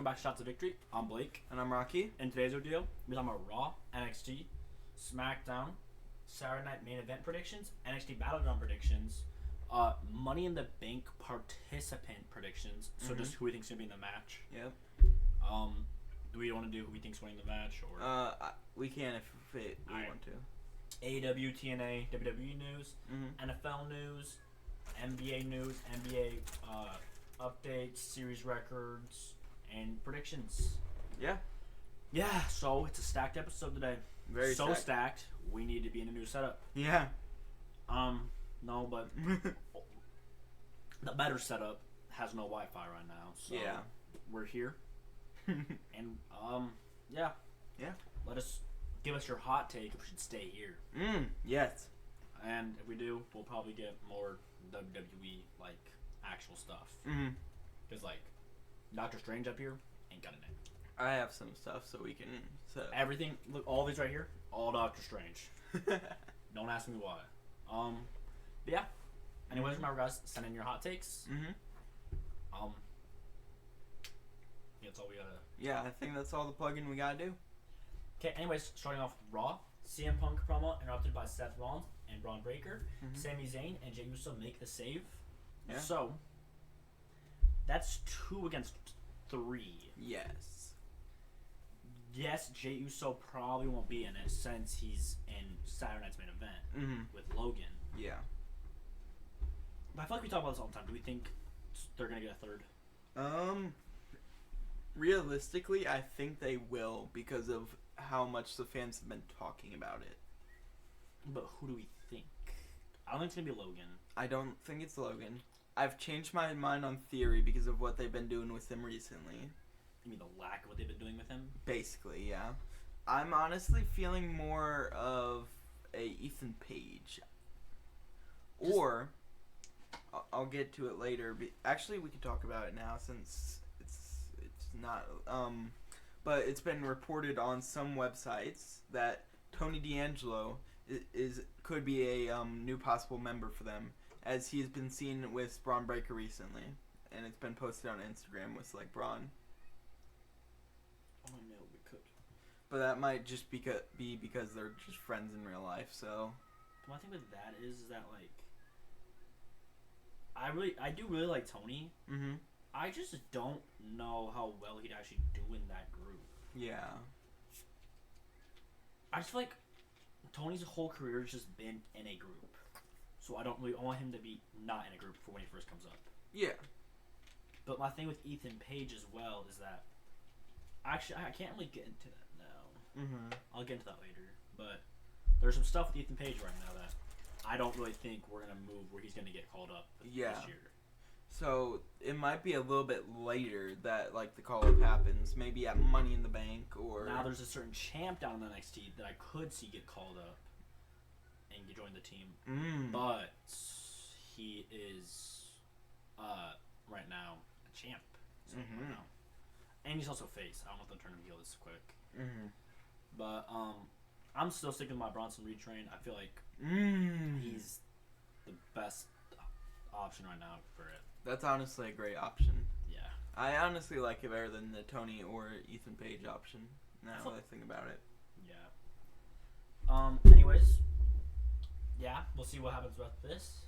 Welcome back to Shots of Victory. I'm Blake. And I'm Rocky. In today's video, we're talking about Raw, NXT, SmackDown, Saturday Night Main Event predictions, NXT Battleground predictions, Money in the Bank participant predictions. So just who we think's gonna be in the match. Yep. Do we want to do who we think's winning the match, or we can if we want to. AEW, TNA, WWE news, NFL news, NBA news, NBA updates, series records, and predictions. Yeah. Yeah, so it's a stacked episode today. Very so stacked. We need to be in a new setup. Yeah. No, but the better setup has no Wi-Fi right now. So yeah. We're here. And yeah. Yeah. Give us your hot take if we should stay here. Yes. And if we do, we'll probably get more WWE like actual stuff. Because like Doctor Strange up here ain't got a name. I have some stuff so we can set up. Everything. Look, all these right here, all Doctor Strange. Don't ask me why. But yeah. Anyways, remember guys, send in your hot takes. That's all we gotta. Yeah, I think that's all the plug-in we gotta do. Okay. Anyways, starting off with Raw, CM Punk promo interrupted by Seth Rollins and Braun Breaker. Sami Zayn and Jey Uso make the save. Yeah. So that's 2 against 3. Yes. Yes, Jey Uso probably won't be in it since he's in Saturday Night's Main Event with Logan. Yeah. But I feel like we talk about this all the time. Do we think they're gonna get a third? Realistically, I think they will because of how much the fans have been talking about it. But who do we think? I don't think it's gonna be Logan. I don't think it's Logan. I've changed my mind on Theory because of what they've been doing with him recently. You mean the lack of what they've been doing with him? Basically, yeah. I'm honestly feeling more of a Ethan Page. Or, I'll get to it later. Actually, we could talk about it now since it's not... but it's been reported on some websites that Tony D'Angelo could be a new possible member for them, as he's been seen with Braun Breaker recently, and it's been posted on Instagram with like Braun. Oh no, we could. But that might just be because they're just friends in real life. So. My thing with that is that like, I do really like Tony. I just don't know how well he'd actually do in that group. Yeah. I just feel like Tony's whole career has just been in a group. So I don't really want him to be not in a group for when he first comes up. Yeah. But my thing with Ethan Page as well is that actually I can't really get into that now. I'll get into that later. But there's some stuff with Ethan Page right now that I don't really think we're gonna move where he's gonna get called up this year. So it might be a little bit later that like the call up happens. Maybe at Money in the Bank or. Now there's a certain champ down in NXT that I could see get called up and join the team. But he is right now a champ. So right now. And he's also face. I don't know if they'll turn him heel this quick. But I'm still sticking with my Bronson Reed train. I feel like he's the best option right now for it. That's honestly a great option. Yeah. I honestly like it better than the Tony or Ethan Page option. Now that I think about it. Yeah. Anyways. Yeah, we'll see what happens with this.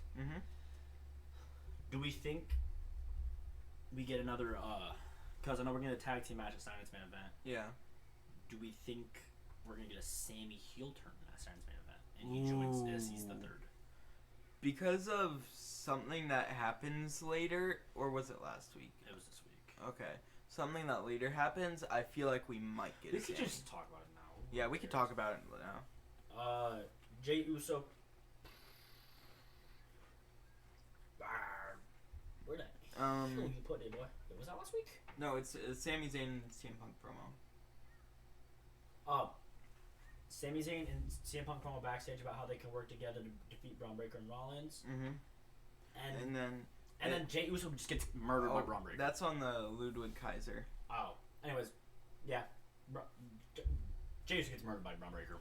Do we think we get another, because I know we're going to tag team match at Saturday's Main Event. Yeah. Do we think we're going to get a Sammy heel turn at Saturday's Main Event? And he joins as he's the third. Because of something that happens later, or was it last week? It was this week. Okay. Something that later happens, I feel like we might get We could just talk about it now. Yeah, we could talk about it now. Jey Uso. Where'd you put it, boy? Was that last week? No, it's Sami Zayn and CM Punk promo. Sami Zayn and CM Punk promo backstage about how they can work together to defeat Braun Breaker and Rollins. And then Jey Uso just gets murdered by Braun Breaker. That's on the Ludwig Kaiser. Oh. Anyways, yeah. Jey Uso gets murdered by Braun Breaker.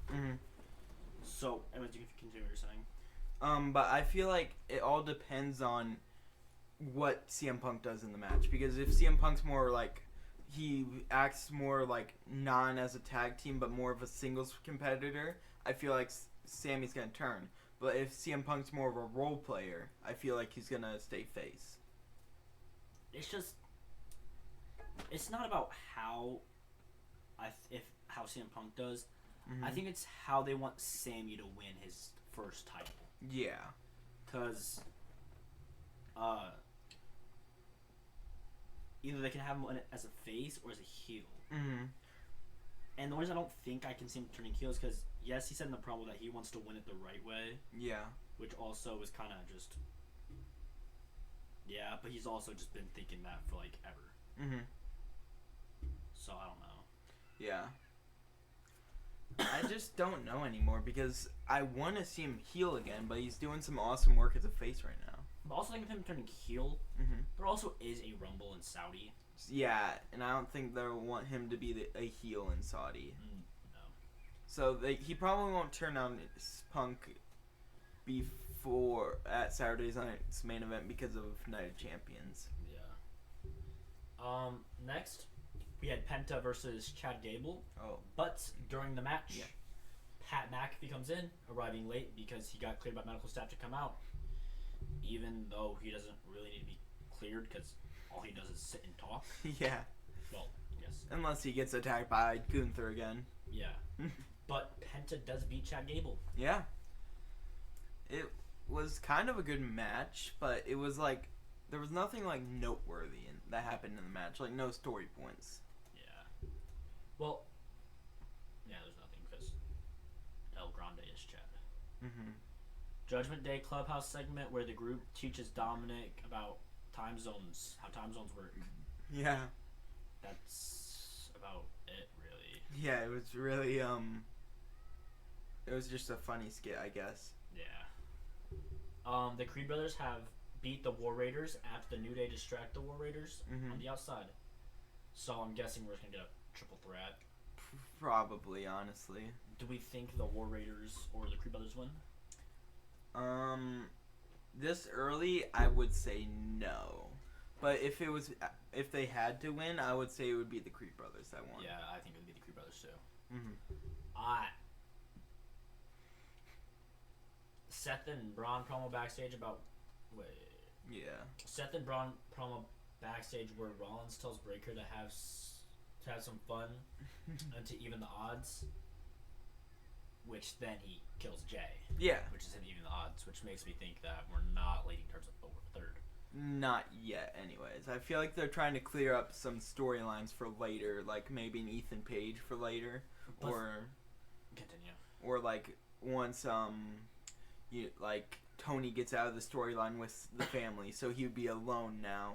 So, anyways, you can continue what you're saying. But I feel like it all depends on what CM Punk does in the match, because if CM Punk's more like he acts more like non as a tag team, but more of a singles competitor, I feel like Sammy's gonna turn. But if CM Punk's more of a role player, I feel like he's gonna stay face. It's not about how how CM Punk does. Mm-hmm. I think it's how they want Sammy to win his first title. Yeah. Because either they can have him as a face or as a heel. Mm-hmm. And the reason I don't think I can see him turning heel is because, yes, he said in the promo that he wants to win it the right way. Yeah. Which also is kind of just... Yeah, but he's also just been thinking that for, like, ever. Mm-hmm. So, I don't know. Yeah. I just don't know anymore because I want to see him heel again, but he's doing some awesome work as a face right now. But also think of him turning heel. Mm-hmm. There also is a Rumble in Saudi. Yeah, and I don't think they'll want him to be a heel in Saudi. No. So he probably won't turn on Punk before at Saturday Night's main event because of Night of Champions. Yeah. Next, we had Penta versus Chad Gable. Oh. But during the match, Pat McAfee comes in, arriving late because he got cleared by medical staff to come out. Even though he doesn't really need to be cleared because all he does is sit and talk. Yeah. Well, yes. Unless he gets attacked by Gunther again. Yeah. But Penta does beat Chad Gable. Yeah. It was kind of a good match, but it was like there was nothing like noteworthy that happened in the match, like no story points. Yeah. Well, yeah, there's nothing because El Grande is Chad. Mm-hmm. Judgment Day Clubhouse segment where the group teaches Dominic about time zones, how time zones work. Yeah. That's about it, really. Yeah, it was really it was just a funny skit, I guess. Yeah. The Creed brothers have beat the War Raiders after the New Day distract the War Raiders on the outside. So I'm guessing we're just gonna get a triple threat. Probably, honestly. Do we think the War Raiders or the Creed brothers win? This early, I would say no. But if they had to win, I would say it would be the Creed brothers that won. Yeah, I think it would be the Creed brothers too. Mm-hmm. Seth and Braun promo backstage about. Wait. Yeah. Seth and Braun promo backstage where Rollins tells Breakker to have some fun and to even the odds. Which then he kills Jay. Yeah. Which is him even the odds, which makes me think that we're not leading towards a third. Not yet, anyways. I feel like they're trying to clear up some storylines for later, like maybe an Ethan Page for later, or continue, or like once Tony gets out of the storyline with the family, so he would be alone now.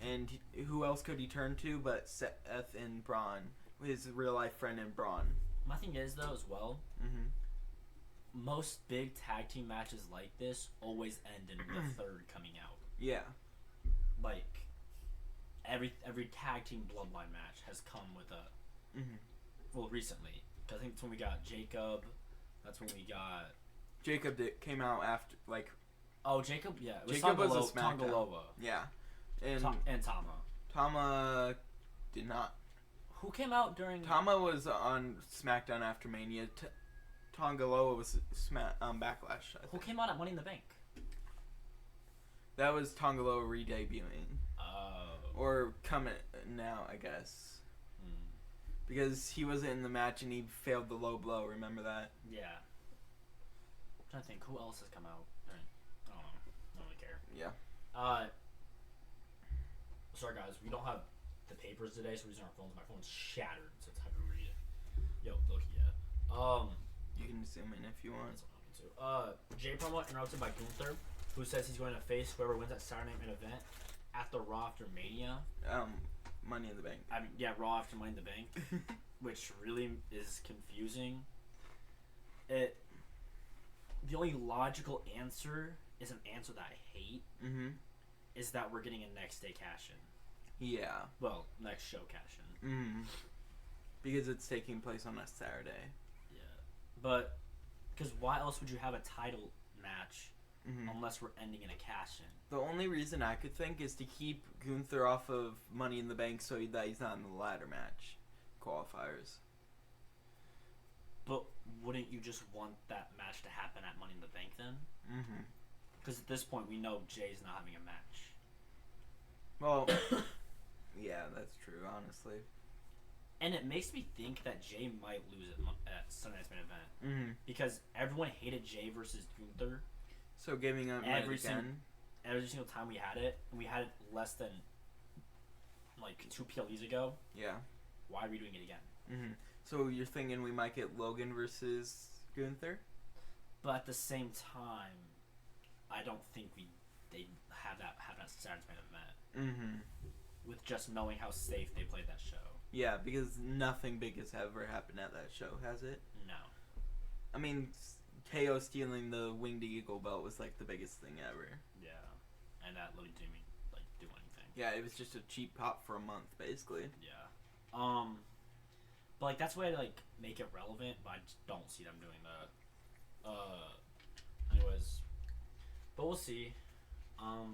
And who else could he turn to but Seth and Braun, his real life friend and Braun. My thing is though as well. Mm-hmm. Most big tag team matches like this always end in the third coming out. Yeah. Like, every tag team bloodline match has come with a... Mm-hmm. Well, recently. Because I think that's when we got Jacob. That's when we got... Jacob came out after, like... Oh, Jacob? Yeah. It was Jacob was a SmackDown. Tongaloa. Yeah. And Tama. Tama did not. Who came out during... Tama was on SmackDown after Mania. Tongaloa was Backlash, I think. Who came out at Money in the Bank? That was Tongaloa re-debuting. Oh. Or coming now, I guess. Because he wasn't in the match and he failed the low blow, remember that? Yeah. I'm trying to think, who else has come out? I don't know. I don't really care. Yeah. Sorry guys, we don't have the papers today, so we're using our phones. My phone's shattered, so it's hard to read it. Yo, look, yeah. You can zoom in if you want. That's what I'm into. Jay promo interrupted by Gunther, who says he's going to face whoever wins that Saturday Night Main Event at the Raw after Mania. Money in the Bank. I mean, yeah, Raw after Money in the Bank, which really is confusing. The only logical answer is an answer that I hate. Mm-hmm. Is that we're getting a next day cash-in. Yeah. Well, next show cash-in. Mm-hmm. Because it's taking place on a Saturday. Yeah. But, because why else would you have a title match unless we're ending in a cash-in. The only reason I could think is to keep Gunther off of Money in the Bank so that he's not in the ladder match qualifiers. But wouldn't you just want that match to happen at Money in the Bank then? Mm-hmm. Because at this point, we know Jay's not having a match. Well, yeah, that's true, honestly. And it makes me think that Jay might lose at Sunday Night's Main Event. Mm-hmm. Because everyone hated Jay versus Gunther. So giving up every again. Every single time we had it, and we had it less than like 2 PLEs ago. Yeah. Why are we doing it again? Mm-hmm. So you're thinking we might get Logan versus Gunther? But at the same time, I don't think they have that Saturday's Main Event. Mm-hmm. With just knowing how safe they played that show. Yeah, because nothing big has ever happened at that show, has it? No. I mean, KO stealing the Winged Eagle belt was like the biggest thing ever. Yeah. And that literally didn't do anything. Yeah, it was just a cheap pop for a month, basically. Yeah. But like that's why to like make it relevant, but I just don't see them doing that. Anyways, but we'll see. I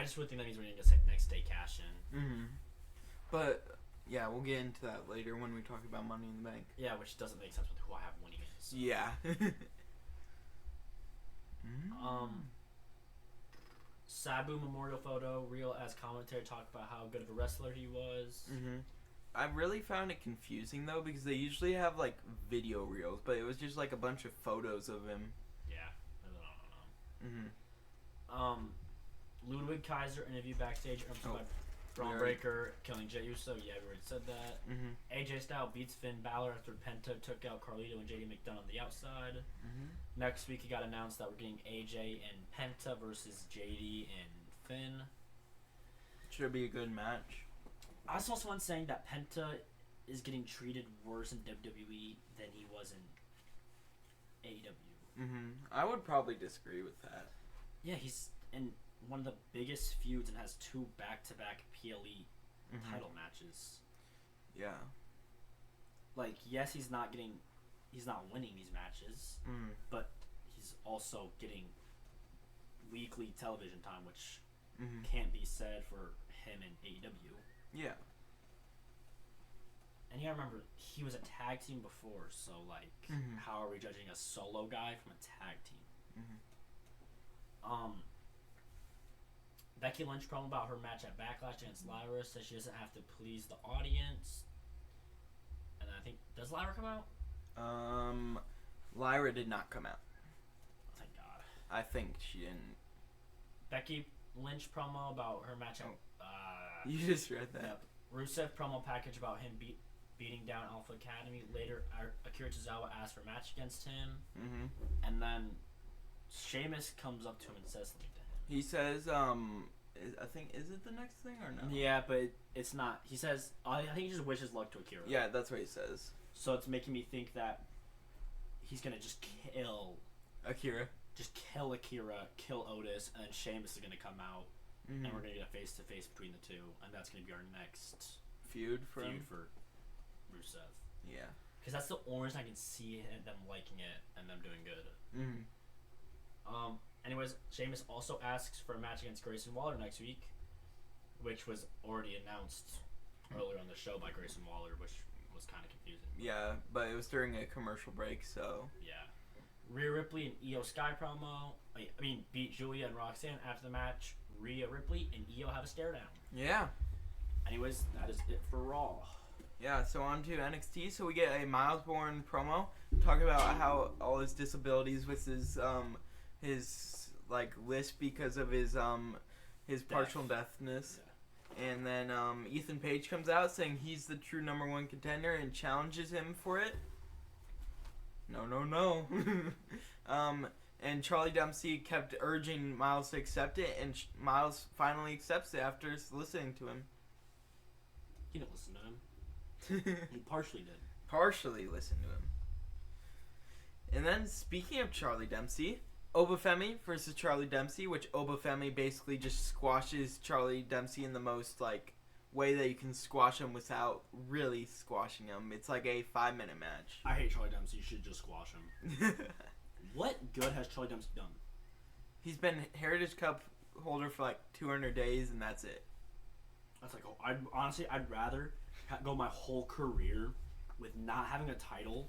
just really think that means we're gonna get next day cash in. Mm-hmm. But yeah, we'll get into that later when we talk about Money in the Bank. Yeah, which doesn't make sense with who I have winning it. So. Yeah. Sabu memorial photo, Real as commentary talked about how good of a wrestler he was. Mm-hmm. I really found it confusing though because they usually have like video reels, but it was just like a bunch of photos of him. Yeah, I don't know. Mm-hmm. Ludwig Kaiser interview backstage by Braun Breaker killing Jey Uso. Yeah, we already said that. Mm-hmm. AJ Styles beats Finn Balor after Penta took out Carlito and JD McDonough on the outside. Mm-hmm. Next week, it got announced that we're getting AJ and Penta versus JD and Finn. Should be a good match. I saw someone saying that Penta is getting treated worse in WWE than he was in AEW. Mm-hmm. I would probably disagree with that. Yeah, he's in one of the biggest feuds and has 2 back-to-back PLE title matches. Yeah. Like, yes, he's not winning these matches, but he's also getting weekly television time, which can't be said for him in AEW. Yeah. And you gotta remember, he was a tag team before, so, like, how are we judging a solo guy from a tag team? Becky Lynch promo about her match at Backlash against Lyra says she doesn't have to please the audience. And then I think, does Lyra come out? Lyra did not come out. Thank God. I think she didn't. Becky Lynch promo about her match at... you just read that. Yep. Rusev promo package about him beating down Alpha Academy. Later, Akira Tozawa asked for a match against him. And then Sheamus comes up to him and says something to him. He says, I think, is it the next thing or no? Yeah, but it's not. He says, I think he just wishes luck to Akira. Yeah, that's what he says. So it's making me think that he's going to just kill Akira. Just kill Akira, kill Otis, and then Sheamus is going to come out, and we're going to get a face-to-face between the two, and that's going to be our next feud for Rusev. Yeah. Because that's the only reason I can see them liking it and them doing good. Anyways, Sheamus also asks for a match against Grayson Waller next week, which was already announced earlier on the show by Grayson Waller, which was kind of confusing. Yeah, but it was during a commercial break, so... Yeah. Rhea Ripley and Io Sky promo. Beat Julia and Roxanne after the match. Rhea Ripley and Io have a stare down. Yeah. Anyways, that is it for Raw. Yeah, so on to NXT. So we get a Miles Bourne promo talking about how all his disabilities with his like lisp because of his partial deafness. Yeah. And then Ethan Page comes out saying he's the true #1 contender and challenges him for it. No. And Charlie Dempsey kept urging Miles to accept it, and Miles finally accepts it after listening to him. He didn't listen to him. He partially did. Partially listened to him. And then, speaking of Charlie Dempsey, Obafemi versus Charlie Dempsey, which Obafemi basically just squashes Charlie Dempsey in the most, way that you can squash him without really squashing him. It's like a 5-minute match. I hate Charlie Dempsey. You should just squash him. What good has Charlie Dempsey done? He's been Heritage Cup holder for like 200 days, and that's it. That's like, I'd rather go my whole career with not having a title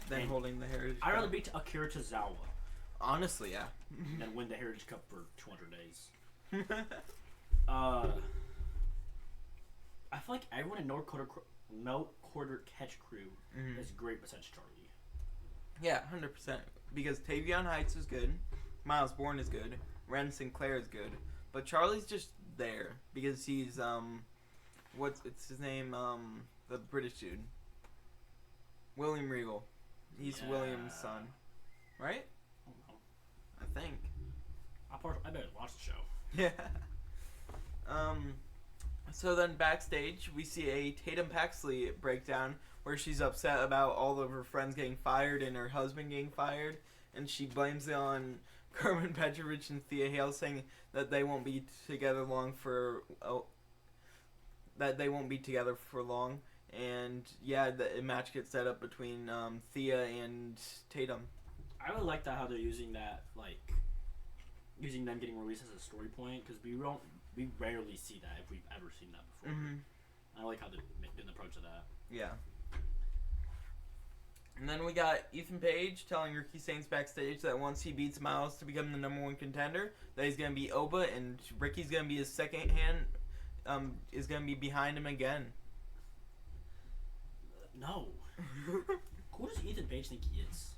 than holding the Heritage Cup. I'd rather beat Akira Tozawa. Honestly, yeah. Than win the Heritage Cup for 200 days. I feel like everyone in no quarter catch crew is great besides Charlie. Yeah, 100%. Because Tavion Heights is good, Miles Bourne is good, Ren Sinclair is good, but Charlie's just there because he's what's his name? The British dude, William Regal. He's William's son, right? I don't know. I think. I better watch the show. Yeah. So then backstage, we see a Tatum Paxley breakdown where she's upset about all of her friends getting fired and her husband getting fired, and she blames it on Carmen Petrovich and Thea Hale, saying that they won't be together for long. And yeah, the match gets set up between Thea and Tatum. I really like that how they're using that, like using them getting released as a story point, because we rarely see that if we've ever seen that before. I like how they did an approach to that. Yeah. And then we got Ethan Page telling Ricky Sainz backstage that once he beats Miles to become the #1 contender, that he's going to be Oba, and Ricky's going to be his second hand, is going to be behind him again. No. Who does Ethan Page think he is?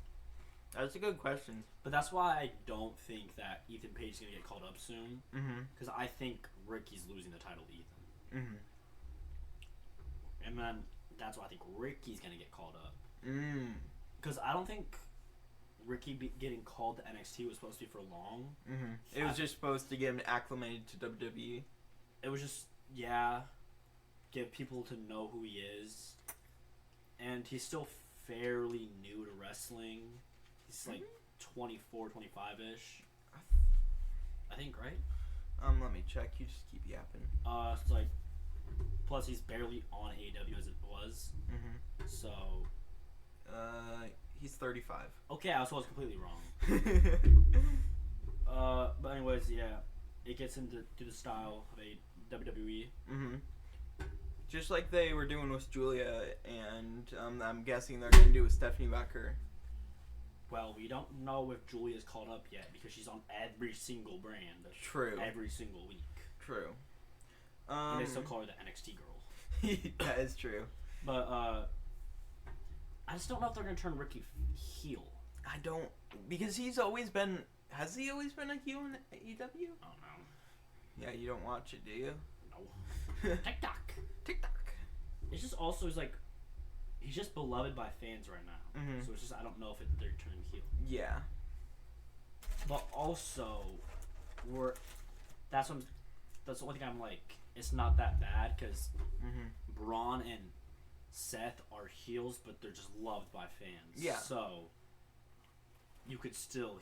That's a good question. But that's why I don't think that Ethan Page is going to get called up soon. Because I think Ricky's losing the title to Ethan. And then that's why I think Ricky's going to get called up. Because I don't think Ricky getting called to NXT was supposed to be for long. It was just supposed to get him acclimated to WWE. It was just, get people to know who he is. And he's still fairly new to wrestling. He's like 24, 25-ish. I think, right? Let me check. You just keep yapping. It's like, plus he's barely on AEW as it was. So, he's 35. Okay, I was completely wrong. But anyways, yeah, it gets into the style of a WWE. Just like they were doing with Julia, and I'm guessing they're going to do with Stephanie Becker. Well, we don't know if Julia's called up yet because she's on every single brand. True. Every single week. True. And they still call her the NXT girl. That is true. But, I just don't know if they're going to turn Ricky heel. I don't, because he's always been, has he always been a heel in AEW? I don't know. Yeah, you don't watch it, do you? No. TikTok. It's just also, he's just beloved by fans right now. So it's just, I don't know if they're turning heel. Yeah. But also, that's the only thing I'm like, it's not that bad, because Braun and Seth are heels, but they're just loved by fans. Yeah. So, you could still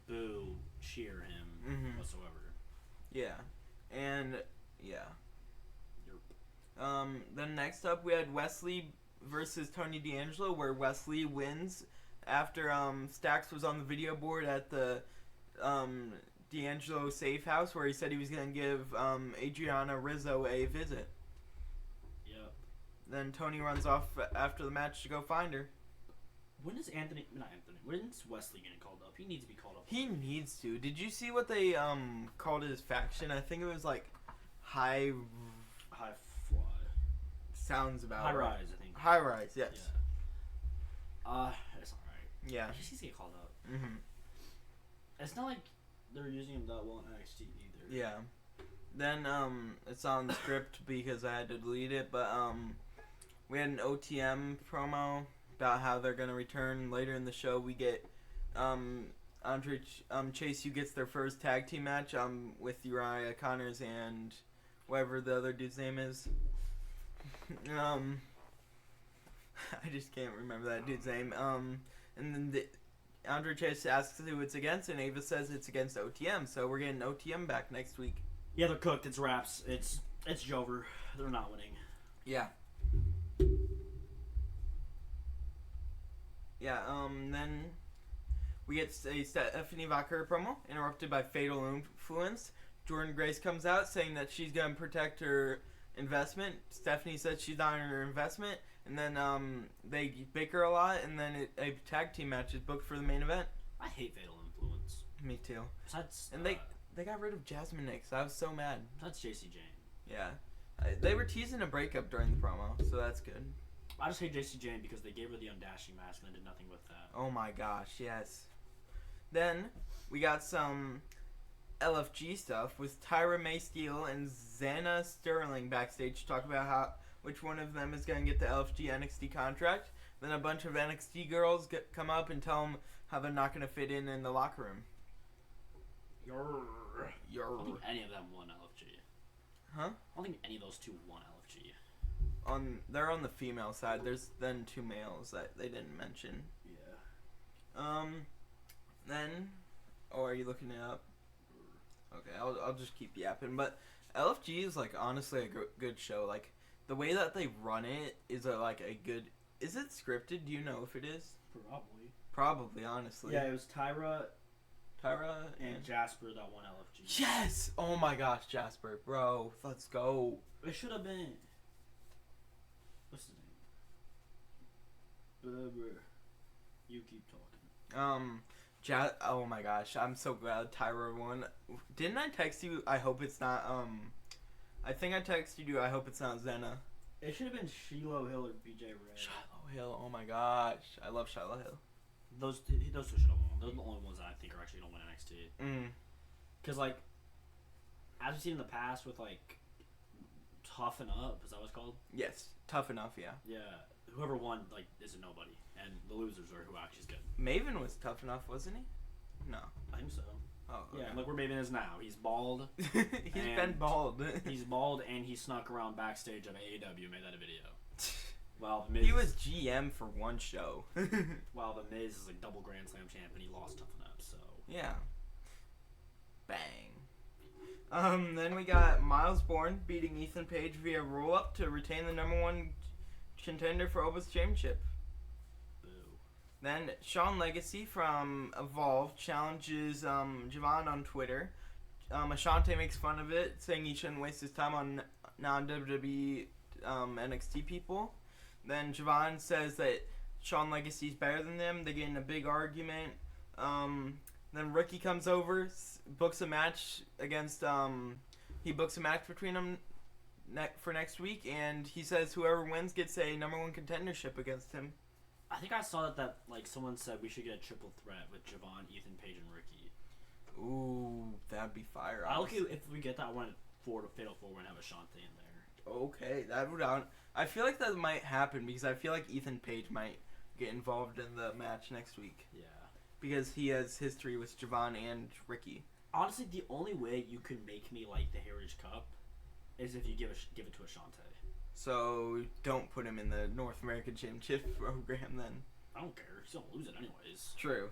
boo, cheer him, whatsoever. Yeah. And, yeah. Then next up we had Wesley versus Tony D'Angelo, where Wesley wins after Stax was on the video board at the D'Angelo safe house, where he said he was going to give Adriana Rizzo a visit. Yep. Then Tony runs off after the match to go find her. When's Wesley getting called up? He needs to be called up. He needs to. Did you see what they called his faction? I think it was like High Fly. Sounds about High right. Rise, I think. High Rise, yes. Yeah. It's alright. Yeah. He just needs to get called up. It's not like they're using him that well in NXT either. Yeah. Then it's on the script because I had to delete it, but we had an OTM promo about how they're gonna return later in the show. We get Andre Chase U gets their first tag team match with Uriah Connors and whatever the other dude's name is. I just can't remember that dude's name. And then Andre Chase asks who it's against, and Ava says it's against OTM. So we're getting OTM back next week. Yeah, they're cooked. It's wraps. It's Jover. They're not winning. Yeah. Yeah. Then we get a Stephanie Vaquer promo interrupted by Fatal Influence. Jordan Grace comes out saying that she's gonna protect her investment. Stephanie says she's not in her investment, and then they bicker a lot, and then a tag team match is booked for the main event. I hate Fatal Influence. Me too. Besides, And they got rid of Jasmine Nix. I was so mad. That's JC Jane. Yeah. They were teasing a breakup during the promo, so that's good. I just hate JC Jane because they gave her the undashing mask and then did nothing with that. Oh my gosh, yes. Then we got some LFG stuff with Tyra May Steele and Xana Sterling backstage to talk about which one of them is going to get the LFG NXT contract. Then a bunch of NXT girls come up and tell them how they're not going to fit in the locker room. I don't think any of them won LFG. Huh? I don't think any of those two won LFG. They're on the female side. There's then 2 males that they didn't mention. Yeah. Then, are you looking it up? Okay, I'll just keep yapping. But LFG is like honestly a good show. Like the way that they run it is a good. Is it scripted? Do you know if it is? Probably, honestly. Yeah, it was Tyra and Jasper that won LFG. Yes! Oh my gosh, Jasper, bro, let's go. It should have been. What's his name? You keep talking. Oh my gosh, I'm so glad Tyra won. Didn't I text you? I hope it's not. I think I texted you. I hope it's not Xena. It should have been Shiloh Hill or BJ Ray. Shiloh Hill. Oh my gosh, I love Shiloh Hill. Those two should have won. Those are the only ones that I think are actually gonna win NXT. Because as we've seen in the past with Toughen Up, is that what it's called? Yes, Tough Enough. Yeah. Yeah. Whoever won is a nobody, and the losers are who actually is good. Maven was tough enough, wasn't he? No. I think so. Oh, okay. Yeah, look where Maven is now. He's bald. He's been bald. He's bald, and he snuck around backstage of AEW and made that a video. Well, the Miz, he was GM for one show. While the Miz is double Grand Slam champ, and he lost Toughen Up, so. Yeah. Bang. Then we got Miles Bourne beating Ethan Page via roll-up to retain the #1 contender for Oba's championship. Boo. Then Sean Legacy from Evolve challenges Javon on Twitter. Ashante makes fun of it, saying he shouldn't waste his time on non-WWE NXT people. Then Javon says that Sean Legacy's better than them. They get in a big argument. Then Ricky comes over, books a match against. He books a match between them for next week, and he says whoever wins gets a #1 contendership against him. I think I saw that someone said we should get a triple threat with Javon, Ethan Page, and Ricky. Ooh, that'd be fire. If we get that, I want to Fatal 4 and have Ashante in there. Okay, that would. I feel like that might happen because I feel like Ethan Page might get involved in the match next week. Yeah. Because he has history with Javon and Ricky. Honestly, the only way you can make me like the Heritage Cup is if you give it to Ashante. So don't put him in the North American Championship program then. I don't care. He's gonna lose it anyways. True.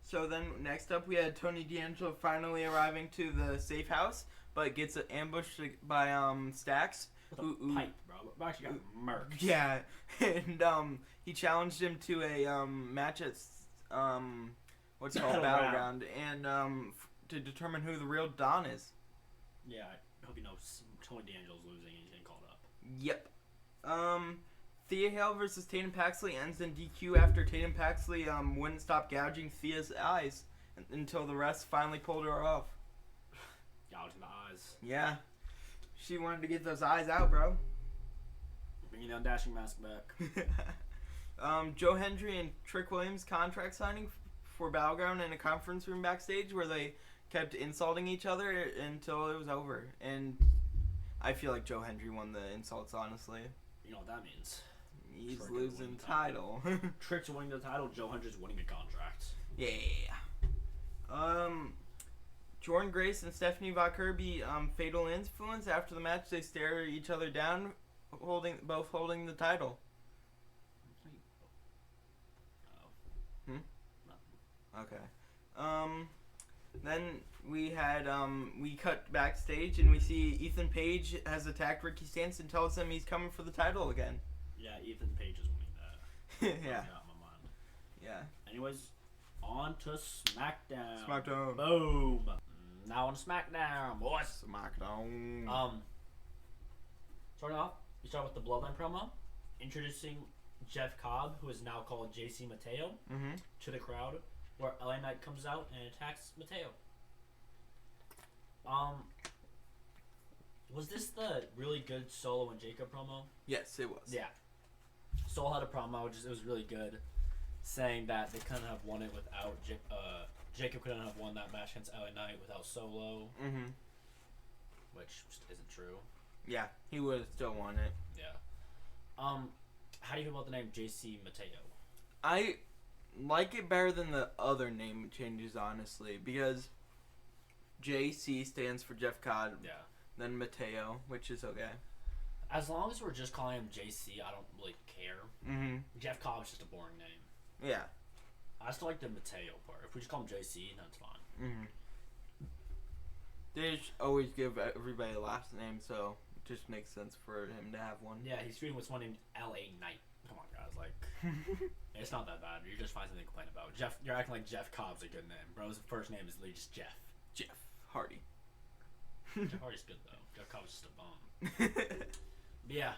So then next up we had Tony D'Angelo finally arriving to the safe house, but gets ambushed by Stacks. With a pipe, bro. But actually got murked. Yeah, and he challenged him to a match at what's it called Battleground, and to determine who the real Don is. Yeah, I hope you know Tony D'Angelo's losing and he's getting called up. Yep. Thea Hale versus Tatum Paxley ends in DQ after Tatum Paxley wouldn't stop gouging Thea's eyes until the rest finally pulled her off. Gouging the eyes. Yeah. She wanted to get those eyes out, bro. Bringing the dashing mask back. Joe Hendry and Trick Williams contract signing for Battleground in a conference room backstage where they kept insulting each other until it was over. And I feel like Joe Hendry won the insults, honestly. You know what that means. He's losing the title. Trick's winning the title, Joe Hendry's winning the contract. Yeah. Jordan Grace and Stephanie Vaquer beat Fatal Influence. After the match, they stare each other down, both holding the title. Okay. Then we had we cut backstage and we see Ethan Page has attacked Ricky Stanton and tells him he's coming for the title again. Yeah, Ethan Page is winning that. Yeah. Got my mind. Yeah. Anyways, on to SmackDown. SmackDown. Boom. Now on SmackDown, boys. SmackDown. Starting off, we start with the Bloodline promo, introducing Jeff Cobb, who is now called JC Mateo, to the crowd, where LA Knight comes out and attacks Mateo. Was this the really good Solo and Jacob promo? Yes, it was. Yeah. Solo had a promo, it was really good, saying that they couldn't have won it without Jacob couldn't have won that match against LA Knight without Solo. Which just isn't true. Yeah, he would have still won it. Yeah. How do you feel about the name JC Mateo? I like it better than the other name changes, honestly, because JC stands for Jeff Cobb. Yeah. Then Mateo, which is okay. As long as we're just calling him JC, I don't really care. Jeff Cobb's just a boring name. Yeah. I still like the Mateo part. If we just call him JC, that's fine. They just always give everybody a last name, so it just makes sense for him to have one. Yeah, he's feuding with someone named LA Knight. Come on, guys. Like, it's not that bad. You just find something to complain about. You're acting like Jeff Cobb's a good name. Bro's first name is literally just Jeff. Jeff Hardy. Jeff Hardy's good, though. Jeff Cobb's just a bum. But yeah,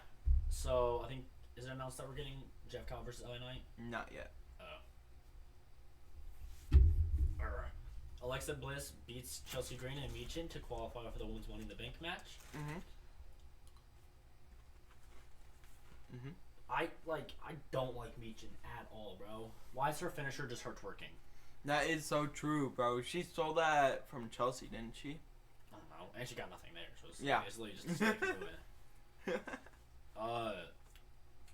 so I think, is it announced that we're getting Jeff Cobb versus LA Knight? Not yet. Alright. Alexa Bliss beats Chelsea Green and Michin to qualify for the Women's Money in the Bank match. I don't like Michin at all, bro. Why is her finisher just her twerking? That is so true, bro. She stole that from Chelsea, didn't she? I don't know. And she got nothing there, so it's literally just a stick moving.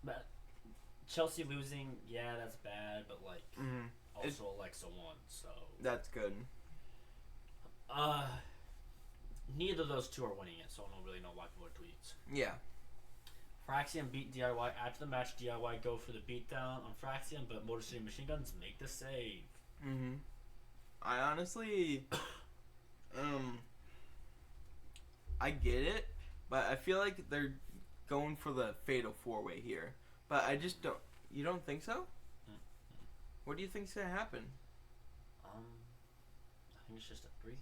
But Chelsea losing, yeah, that's bad, but like also Alexa won, so that's good. Neither of those two are winning it, so I don't really know why people are tweets. Yeah. Fraxium beat DIY. After the match, DIY go for the beatdown on Fraxium, but Motor City Machine Guns make the save. I honestly, I get it, but I feel like they're going for the fatal 4-way here. But I just don't. You don't think so? What do you think's gonna happen? I think it's just a 3.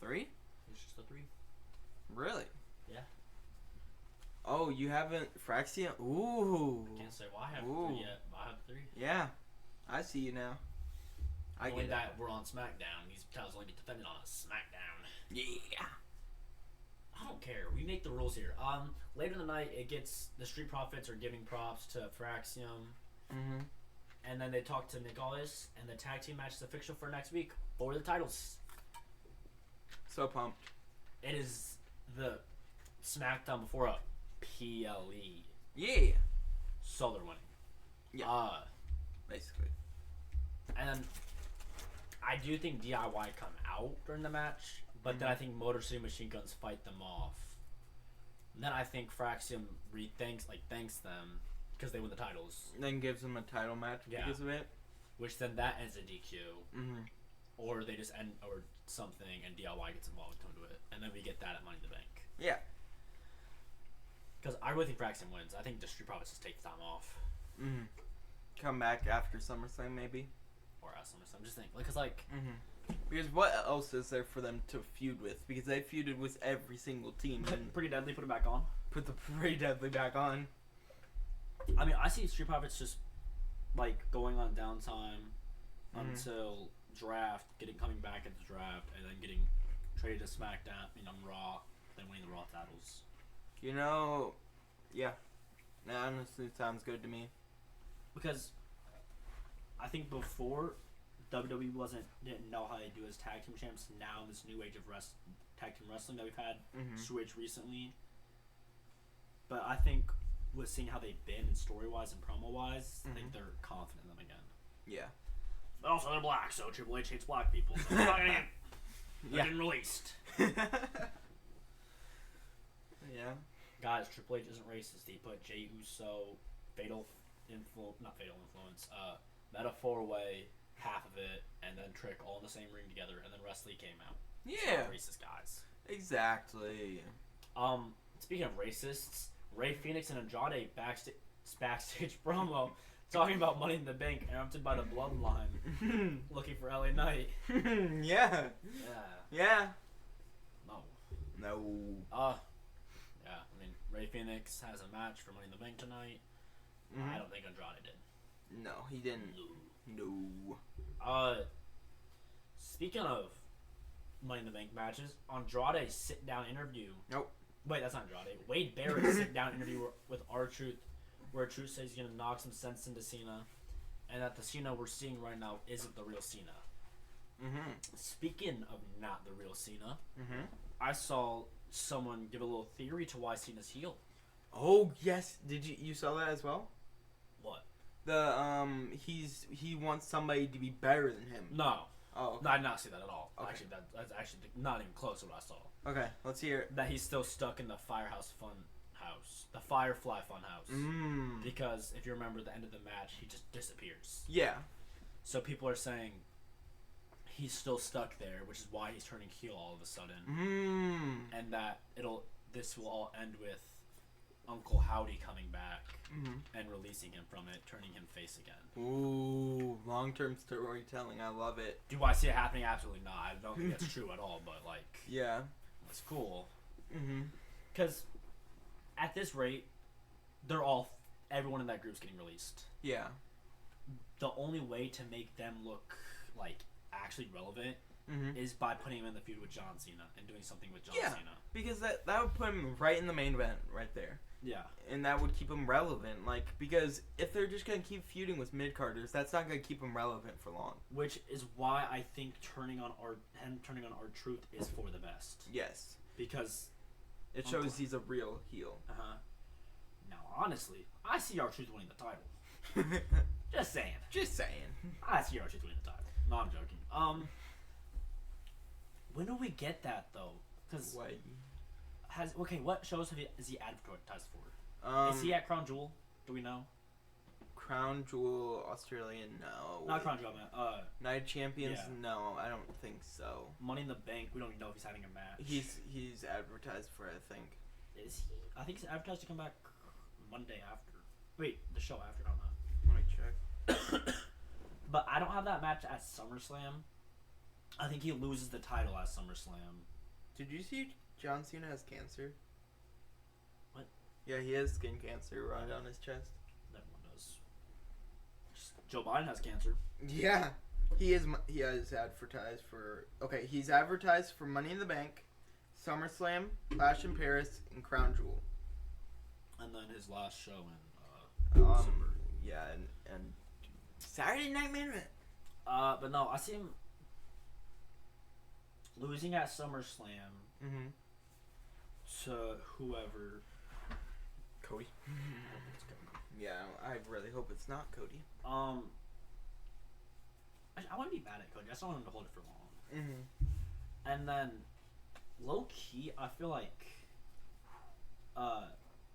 3? It's just a 3. Really? Yeah. Oh, you haven't Fraxium? Ooh. I can't say why I have 3 yet, but I have 3. Yeah, I see you now. I Only get that we're on SmackDown. These titles only get defended on a SmackDown. Yeah. I don't care. We make the rules here. Later in the night, it gets the Street Profits are giving props to Fraxium. And then they talk to Nick Aldis, and the tag team match is official for next week for the titles. So pumped. It is the SmackDown before a PLE. Yeah. So they're winning. Yeah. Basically. And then I do think DIY come out during the match, but then I think Motor City Machine Guns fight them off. And then I think Fraxium thanks them because they win the titles. Then gives them a title match because of it. Which then that ends a DQ. Or they just end or something and DIY gets involved and come to it. And then we get that at Money in the Bank. Yeah. Because I really think Fraxium wins. I think the Street Profits just take the time off. Come back after SummerSlam maybe. Or at SummerSlam. Just think. Because like... Because what else is there for them to feud with? Because they feuded with every single team. And Pretty Deadly, put it back on. Put the Pretty Deadly back on. I mean, I see Street Profits just like going on downtime until draft, coming back at the draft, and then getting traded to SmackDown, Raw, then winning the Raw titles. Yeah. That honestly sounds good to me. Because I think before WWE didn't know how to do as tag team champs. Now in this new age of tag team wrestling that we've had switch recently. But I think with seeing how they've been in story-wise and promo-wise, I think they're confident in them again. Yeah. But also they're black, so Triple H hates black people. So they're not gonna get getting released. Yeah. Guys, Triple H isn't racist. He put Jey Uso, Meta 4-way, half of it, and then Trick all in the same ring together, and then Wesley came out. Yeah. Racist guys. Exactly. Speaking of racists, Ray Phoenix and Andrade backstage promo Talking about Money in the Bank, interrupted by the Bloodline, looking for LA Knight. Yeah. Yeah. No. No. Yeah. I mean, Rey Fenix has a match for Money in the Bank tonight. Mm-hmm. I don't think Andrade did. No, he didn't. No. Speaking of Money in the Bank matches, Andrade's sit-down interview. Nope. Wait, that's not Andrade. Wade Barrett's sit-down interview with R-Truth, where Truth says he's gonna knock some sense into Cena, and that the Cena we're seeing right now isn't the real Cena. Mm-hmm. Speaking of not the real Cena, Mm-hmm. I saw someone give a little theory to why Cena's heel. Oh yes, did you saw that as well? What? He wants somebody to be better than him. No. Oh. Okay. No, I did not see that at all. Okay. Actually, that's actually not even close to what I saw. Okay, let's hear it. That he's still stuck in the Firehouse Fun House, the Firefly Fun House. Because if you remember the end of the match, he just disappears. Yeah. So people are saying he's still stuck there, which is why he's turning heel all of a sudden. And that this will all end with Uncle Howdy coming back and releasing him from it, turning him face again. Ooh, long-term storytelling. I love it. Do I see it happening? Absolutely not. I don't think that's true at all, but, like... Yeah. It's cool. Mm-hmm. Because at this rate, everyone in that group's getting released. Yeah. The only way to make them look, like, actually relevant is by putting him in the feud with John Cena and doing something with John Cena. Because that would put him right in the main event right there. Yeah. And that would keep him relevant. Like, because if they're just going to keep feuding with mid-carders, that's not going to keep him relevant for long. Which is why I think turning on R-Truth is for the best. Yes. Because it shows he's a real heel. Now, honestly, I see R-Truth winning the title. Just saying. Just saying. I see R-Truth winning the title. No, I'm joking. When do we get that, though? Because what shows is he advertised for? Is he at Crown Jewel? Do we know? Crown Jewel, Australia, no. Not Crown Jewel, man. Night Champions, no, I don't think so. Money in the Bank, we don't even know if he's having a match. He's advertised for, I think. Is he? I think he's advertised to come back Monday after. Wait, the show after, I don't know. Let me check. But I don't have that match at SummerSlam. I think he loses the title at SummerSlam. Did you see John Cena has cancer? What? Yeah, he has skin cancer right on his chest. Everyone does. Joe Biden has cancer. Yeah. He has advertised for... Okay, he's advertised for Money in the Bank, SummerSlam, Clash in Paris, and Crown Jewel. And then his last show in December. Yeah, and Saturday Night Main Event. But no, I see him losing at SummerSlam to whoever. Cody. Yeah, I really hope it's not Cody. I want to be mad at Cody. I just don't want him to hold it for long. And then, low key, I feel like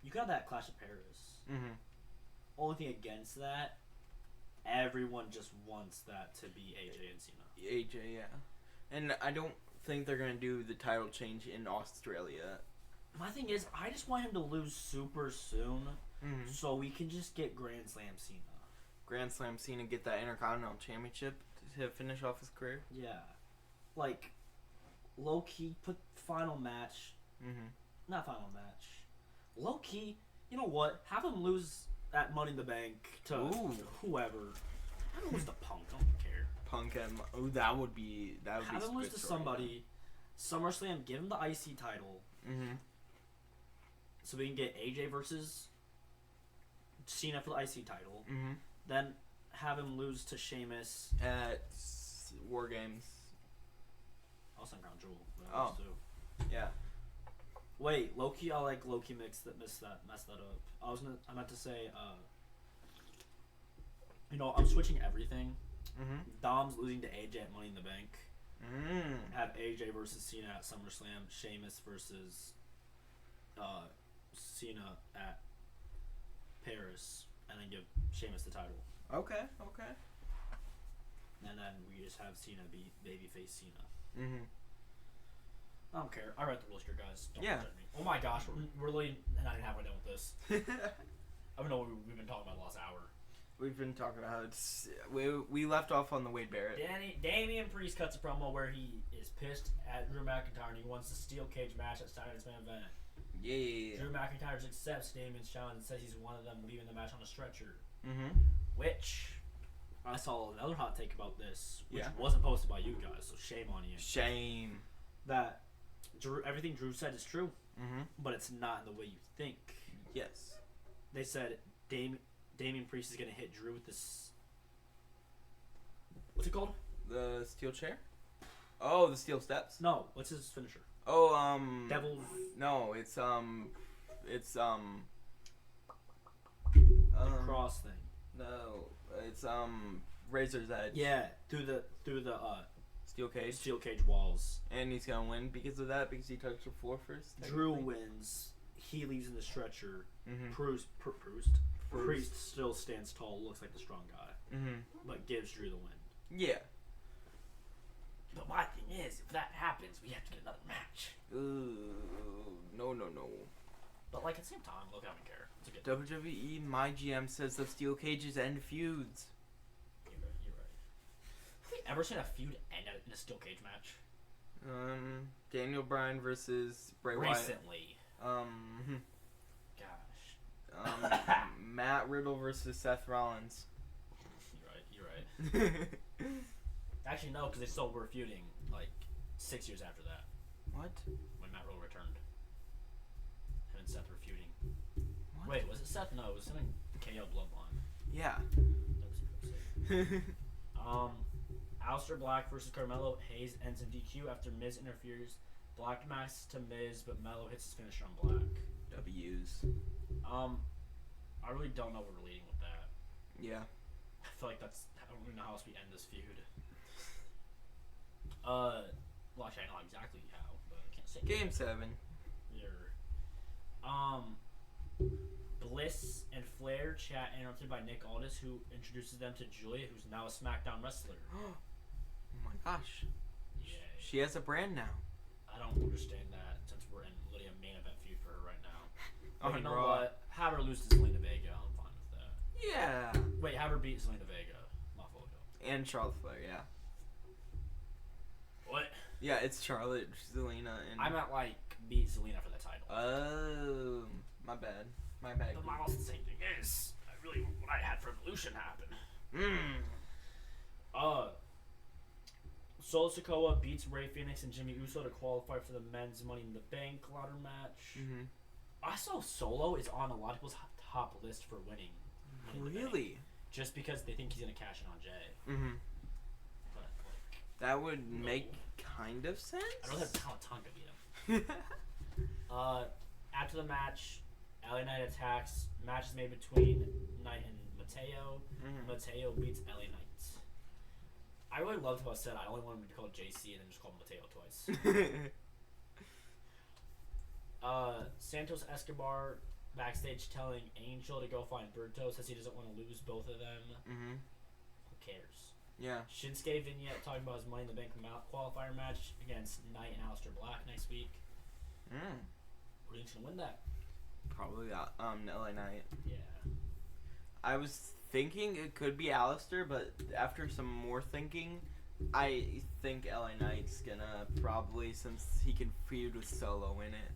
you got that Clash of Paris. Only thing against that, everyone just wants that to be AJ and Cena. AJ, yeah. And I don't think they're going to do the title change in Australia. My thing is, I just want him to lose super soon so we can just get Grand Slam Cena. Grand Slam Cena, get that Intercontinental Championship to finish off his career? Yeah. Like, low-key, put final match. Not final match. Low-key, you know what? Have him lose that Money in the Bank to whoever. Have him lose to Punk. I don't care. Punk and... Oh, that would be... Have him lose to somebody. SummerSlam, give him the IC title. So we can get AJ versus Cena for the IC title. Then have him lose to Sheamus at War Games. Also in Crown Jewel. Oh. Yeah. Wait, Loki. I like Loki messed that up. I meant to say. I'm switching everything. Dom's losing to AJ at Money in the Bank. Have AJ versus Cena at SummerSlam. Sheamus versus Cena at Paris, and then give Sheamus the title. Okay. And then we just have Cena be babyface Cena. I don't care. I read the rules here, guys. Don't judge me. Oh my gosh, we're really not even halfway done with this. I don't know what we've been talking about the last hour. We've been talking about it. We left off on the Wade Barrett. Damian Priest cuts a promo where he is pissed at Drew McIntyre and he wants the steel cage match at Saturday's main event. Yeah. Drew McIntyre accepts Damian's challenge and says he's one of them, leaving the match on a stretcher. Mm-hmm. Which I saw another hot take about this, which Yeah. wasn't posted by you guys, so shame on you. Shame. That everything Drew said is true, Mm-hmm. but it's not in the way you think. Yes. They said Damian Priest is gonna hit Drew with this. What's it called? The steel chair? Oh, the steel steps? No, what's his finisher? Oh, Devil. No, it's Cross thing. No, it's Razor's Edge. Yeah, through the Steel cage. steel cage walls. And he's gonna win because of that, because he touched the floor first. Drew wins. He leaves in the stretcher. Mm-hmm. Priest still stands tall, looks like the strong guy, Mm-hmm. but gives Drew the win. Yeah. But my thing is, if that happens, we have to get another match. Ooh, no. But like at the same time, look, I don't care. It's a good. WWE, my GM says the steel cages end feuds. You're right. Have you ever seen a feud end in a steel cage match? Daniel Bryan versus Bray Wyatt. Recently. Gosh. Matt Riddle versus Seth Rollins. You're right. Actually, no, because they still were feuding like 6 years after that. What? When Matt Riddle returned. Him and Seth were feuding. What? Wait, was it Seth? No, it was him and KO Bloodline. Yeah. That was Aleister Black versus Carmelo Hayes ends in DQ after Miz interferes. Black masks to Miz, but Melo hits his finisher on Black. W's. I really don't know where we're leading with that. Yeah. I feel like I don't really know how else we end this feud. Well, actually, I know exactly how, but I can't say. Game 7. Bliss and Flair chat interrupted by Nick Aldis, who introduces them to Julia, who's now a SmackDown wrestler. Oh my gosh. Yeah. She has a brand now. I don't understand that since we're in literally a main event feud for her right now. But you know Raw. what? Have her lose to Zelina Vega. I'm fine with that. Yeah. Wait, have her beat Zelina Vega. Not Vega. And Charlotte Flair, yeah. What? Yeah, it's Charlotte, Zelina, and... I meant like beat Zelina for the title. Oh, my bad. But my also the same thing is, what I had for Evolution happened. Solo Sikoa beats Rey Fenix and Jimmy Uso to qualify for the men's Money in the Bank ladder match. Mm-hmm. I saw Solo is on a lot of people's top list for winning Money in the Bank. Really? Just because they think he's gonna cash in on Jay. Mm-hmm. But like, That would make kind of sense? I don't have Tonga beat him. After the match, LA Knight attacks. Match is made between Knight and Mateo. Mm-hmm. Mateo beats LA Knight. I really loved how I said I only wanted him to call JC and then just call him Mateo twice. Santos Escobar backstage telling Angel to go find Berto, says he doesn't want to lose both of them. Mm-hmm. Who cares? Yeah. Shinsuke Vignette talking about his Money in the Bank qualifier match against Knight and Aleister Black next week. Who do you think's gonna win that? Probably LA Knight. Yeah. I was thinking it could be Aleister, but after some more thinking, I think LA Knight's gonna probably, since he can feud with Solo in it.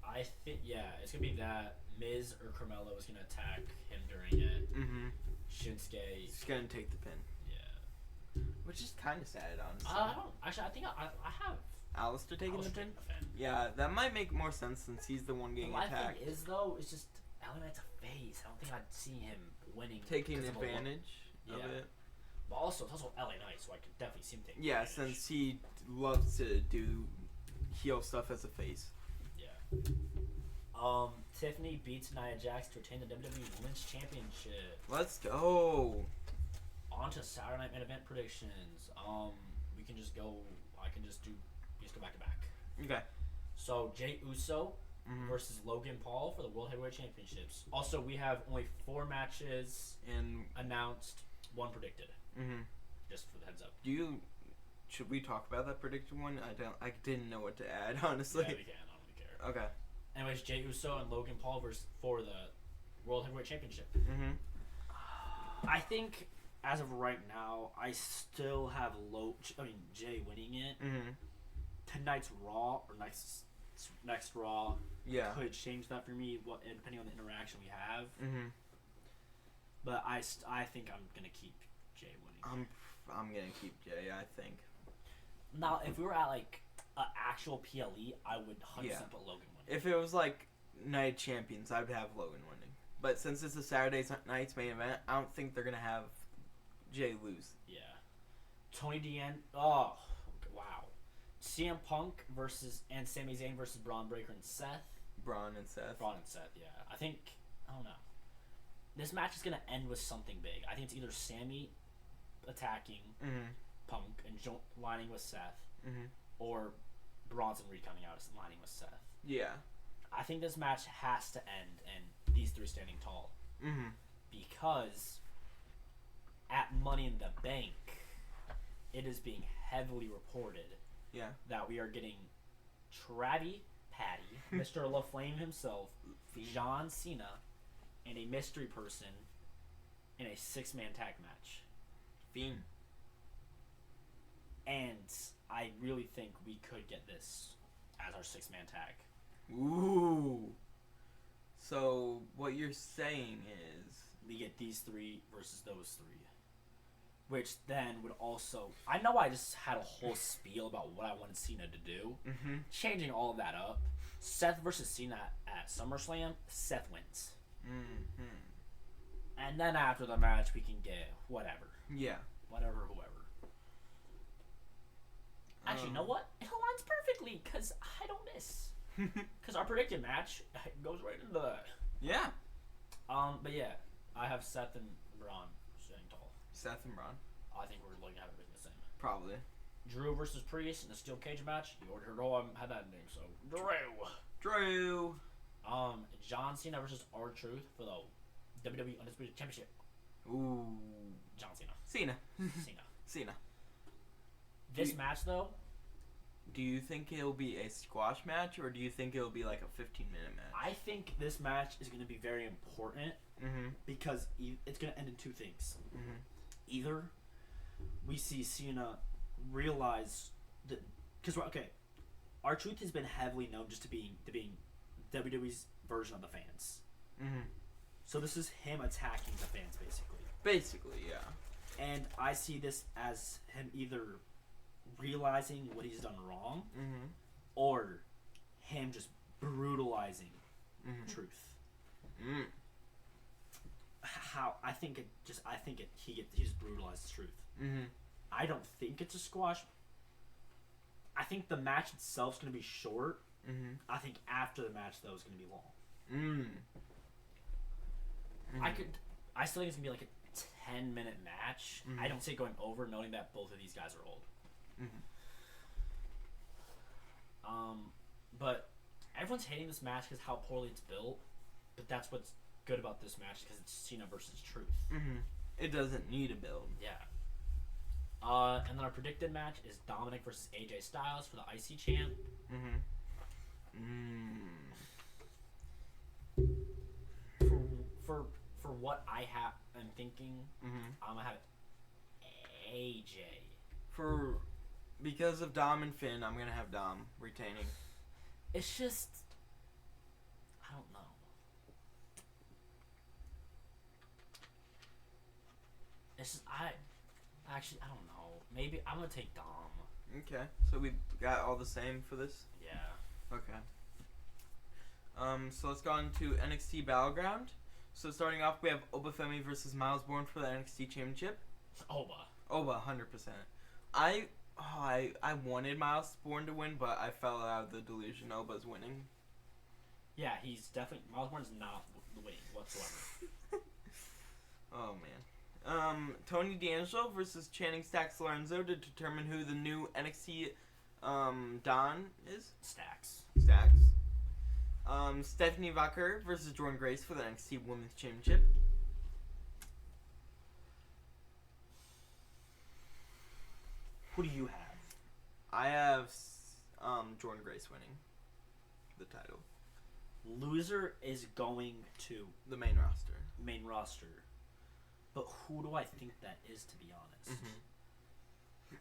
I think, it's gonna be that Miz or Carmelo is gonna attack him during it. Mm-hmm. Shinsuke. He's gonna take the pin. Yeah. Which is kind of sad, honestly. I think I have Aleister taking the Aleister pin? the pin. Yeah, that might make more sense since he's the one getting My attacked. thing is, though, it's just LA Knight's a face. I don't think I'd see him winning. Taking because of a advantage of Yeah. it. But also, it's also LA Knight, so I could definitely see him taking Yeah, advantage. since he loves to do heel stuff as a face. Yeah. Tiffany beats Nia Jax to retain the WWE Women's Championship. Let's go. On to Saturday Night Main Event predictions. We can just go. We just go back to back. Okay. So Jey Uso Mm-hmm. versus Logan Paul for the World Heavyweight Championships. Also, we have only 4 matches And announced, 1 predicted. mm-hmm. Just for the heads up. Should we talk about that predicted one? I didn't know what to add, honestly. Yeah, we can. I don't really care. Okay. Anyways, Jey Uso and Logan Paul for the World Heavyweight Championship. Mm-hmm. I think as of right now, I still have Jay winning it. Mm-hmm. Tonight's Raw or next Raw could change that for me. Depending on the interaction we have. Mm-hmm. But I think I'm gonna keep Jay winning. I'm gonna keep Jay. I think. Now, if we were at like an actual PLE, I would 100% put Logan winning. If it was like Night of Champions, I would have Logan winning. But since it's a Saturday night's main event, I don't think they're gonna have Jay lose. Yeah. Tony Deanne. Oh, wow. CM Punk and Sami Zayn versus Braun Breaker and Seth. Braun and Seth. Yeah. I don't know. This match is going to end with something big. I think it's either Sami attacking Punk and lining with Seth, or Bronson Reed coming out and lining with Seth. Yeah. I think this match has to end and these three standing tall. Because at Money in the Bank, it is being heavily reported that we are getting Travie Patty, Mr. LaFlame himself, John Cena, and a mystery person in a 6-man tag match. Fiend. And I really think we could get this as our 6-man tag. Ooh. So what you're saying is we get these three versus those three. Which then would also... I know I just had a whole spiel about what I wanted Cena to do. Changing all of that up. Seth versus Cena at SummerSlam, Seth wins. And then after the match, we can get whatever. Yeah. Whoever. Actually, you know what? It aligns perfectly, because I don't miss. Because our predicted match goes right into that. Yeah. But yeah, I have Seth and Braun standing tall. Seth and Braun. I think we're looking at everything the same. Probably. Drew versus Priest in a steel cage match. You already heard all I had that name, so Drew. John Cena versus R-Truth for the WWE Undisputed Championship. Ooh. John Cena. Cena. This match, though. Do you think it'll be a squash match, or do you think it'll be like a 15-minute match? I think this match is going to be very important because it's going to end in two things. Either we see Cena realize that... Because, R-Truth has been heavily known just to being WWE's version of the fans. So this is him attacking the fans, basically. Basically, yeah. And I see this as him either realizing what he's done wrong, or him just brutalizing Truth. He just brutalizes Truth. I don't think it's a squash. I think the match itself is going to be short. I think after the match, though, is going to be long. I still think it's going to be like a 10-minute match. I don't see it going over, knowing that both of these guys are old. But everyone's hating this match because how poorly it's built. But that's what's good about this match, because it's Cena versus Truth. It doesn't need a build. Yeah. And then our predicted match is Dominic versus AJ Styles for the IC champ. For what I am thinking, I'm gonna have AJ. Because of Dom and Finn, I'm gonna have Dom retaining. It's just, I don't know. It's just I don't know. Maybe I'm gonna take Dom. Okay, so we got all the same for this. Yeah. Okay. So let's go on to NXT Battleground. So starting off, we have Oba Femi versus Miles Bourne for the NXT Championship. Oba, 100%. I wanted Miles Bourne to win, but I fell out of the delusion Oba's winning. Yeah, he's definitely... Miles Bourne's not winning whatsoever. Oh, man. Tony D'Angelo versus Channing Stacks Lorenzo to determine who the new NXT Don is. Stacks. Stephanie Vaquer versus Jordan Grace for the NXT Women's Championship. Who do you have? I have Jordan Grace winning the title. Loser is going to the main roster. But who do I think that is, to be honest? Mm-hmm.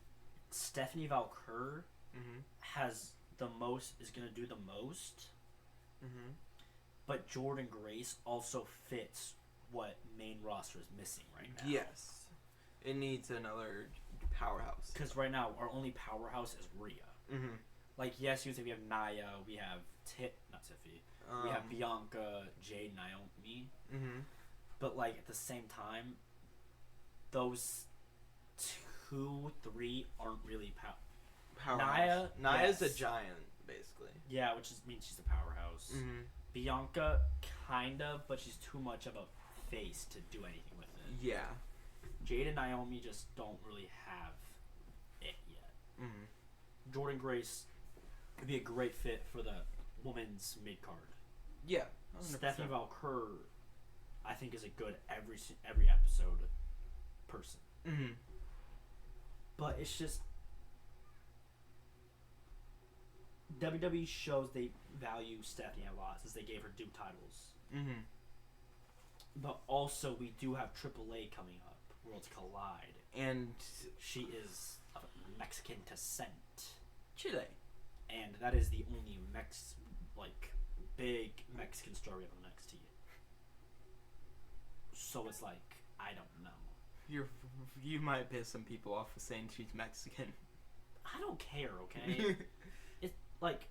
Stephanie Valcour Mm-hmm. is going to do the most. Mm-hmm. But Jordan Grace also fits what main roster is missing right now. Yes. It needs another powerhouse. Because right now, our only powerhouse is Rhea. Mm-hmm. Like, yes, you say we have Naya, we have not Tiffy, we have Bianca, Jade, Naomi. Mm-hmm. But, like, at the same time, those 2, 3 aren't really Powerhouse. Naya's yes. a giant, basically. Yeah, which means she's a powerhouse. Mm-hmm. Bianca, kind of, but she's too much of a face to do anything with it. Yeah. Jade and Naomi just don't really have it yet. Mm-hmm. Jordan Grace could be a great fit for the women's mid card. Yeah. 100%. Stephanie Valcour, I think, is a good every episode person. Mm-hmm. But it's just WWE shows they value Stephanie a lot since they gave her Duke titles. Mm-hmm. But also we do have AAA coming up, Worlds Collide, And she is of Mexican descent. Chile. And that is the only big Mexican story of NXT. So it's like, I don't know. You might piss some people off with saying she's Mexican. I don't care, okay? It's like,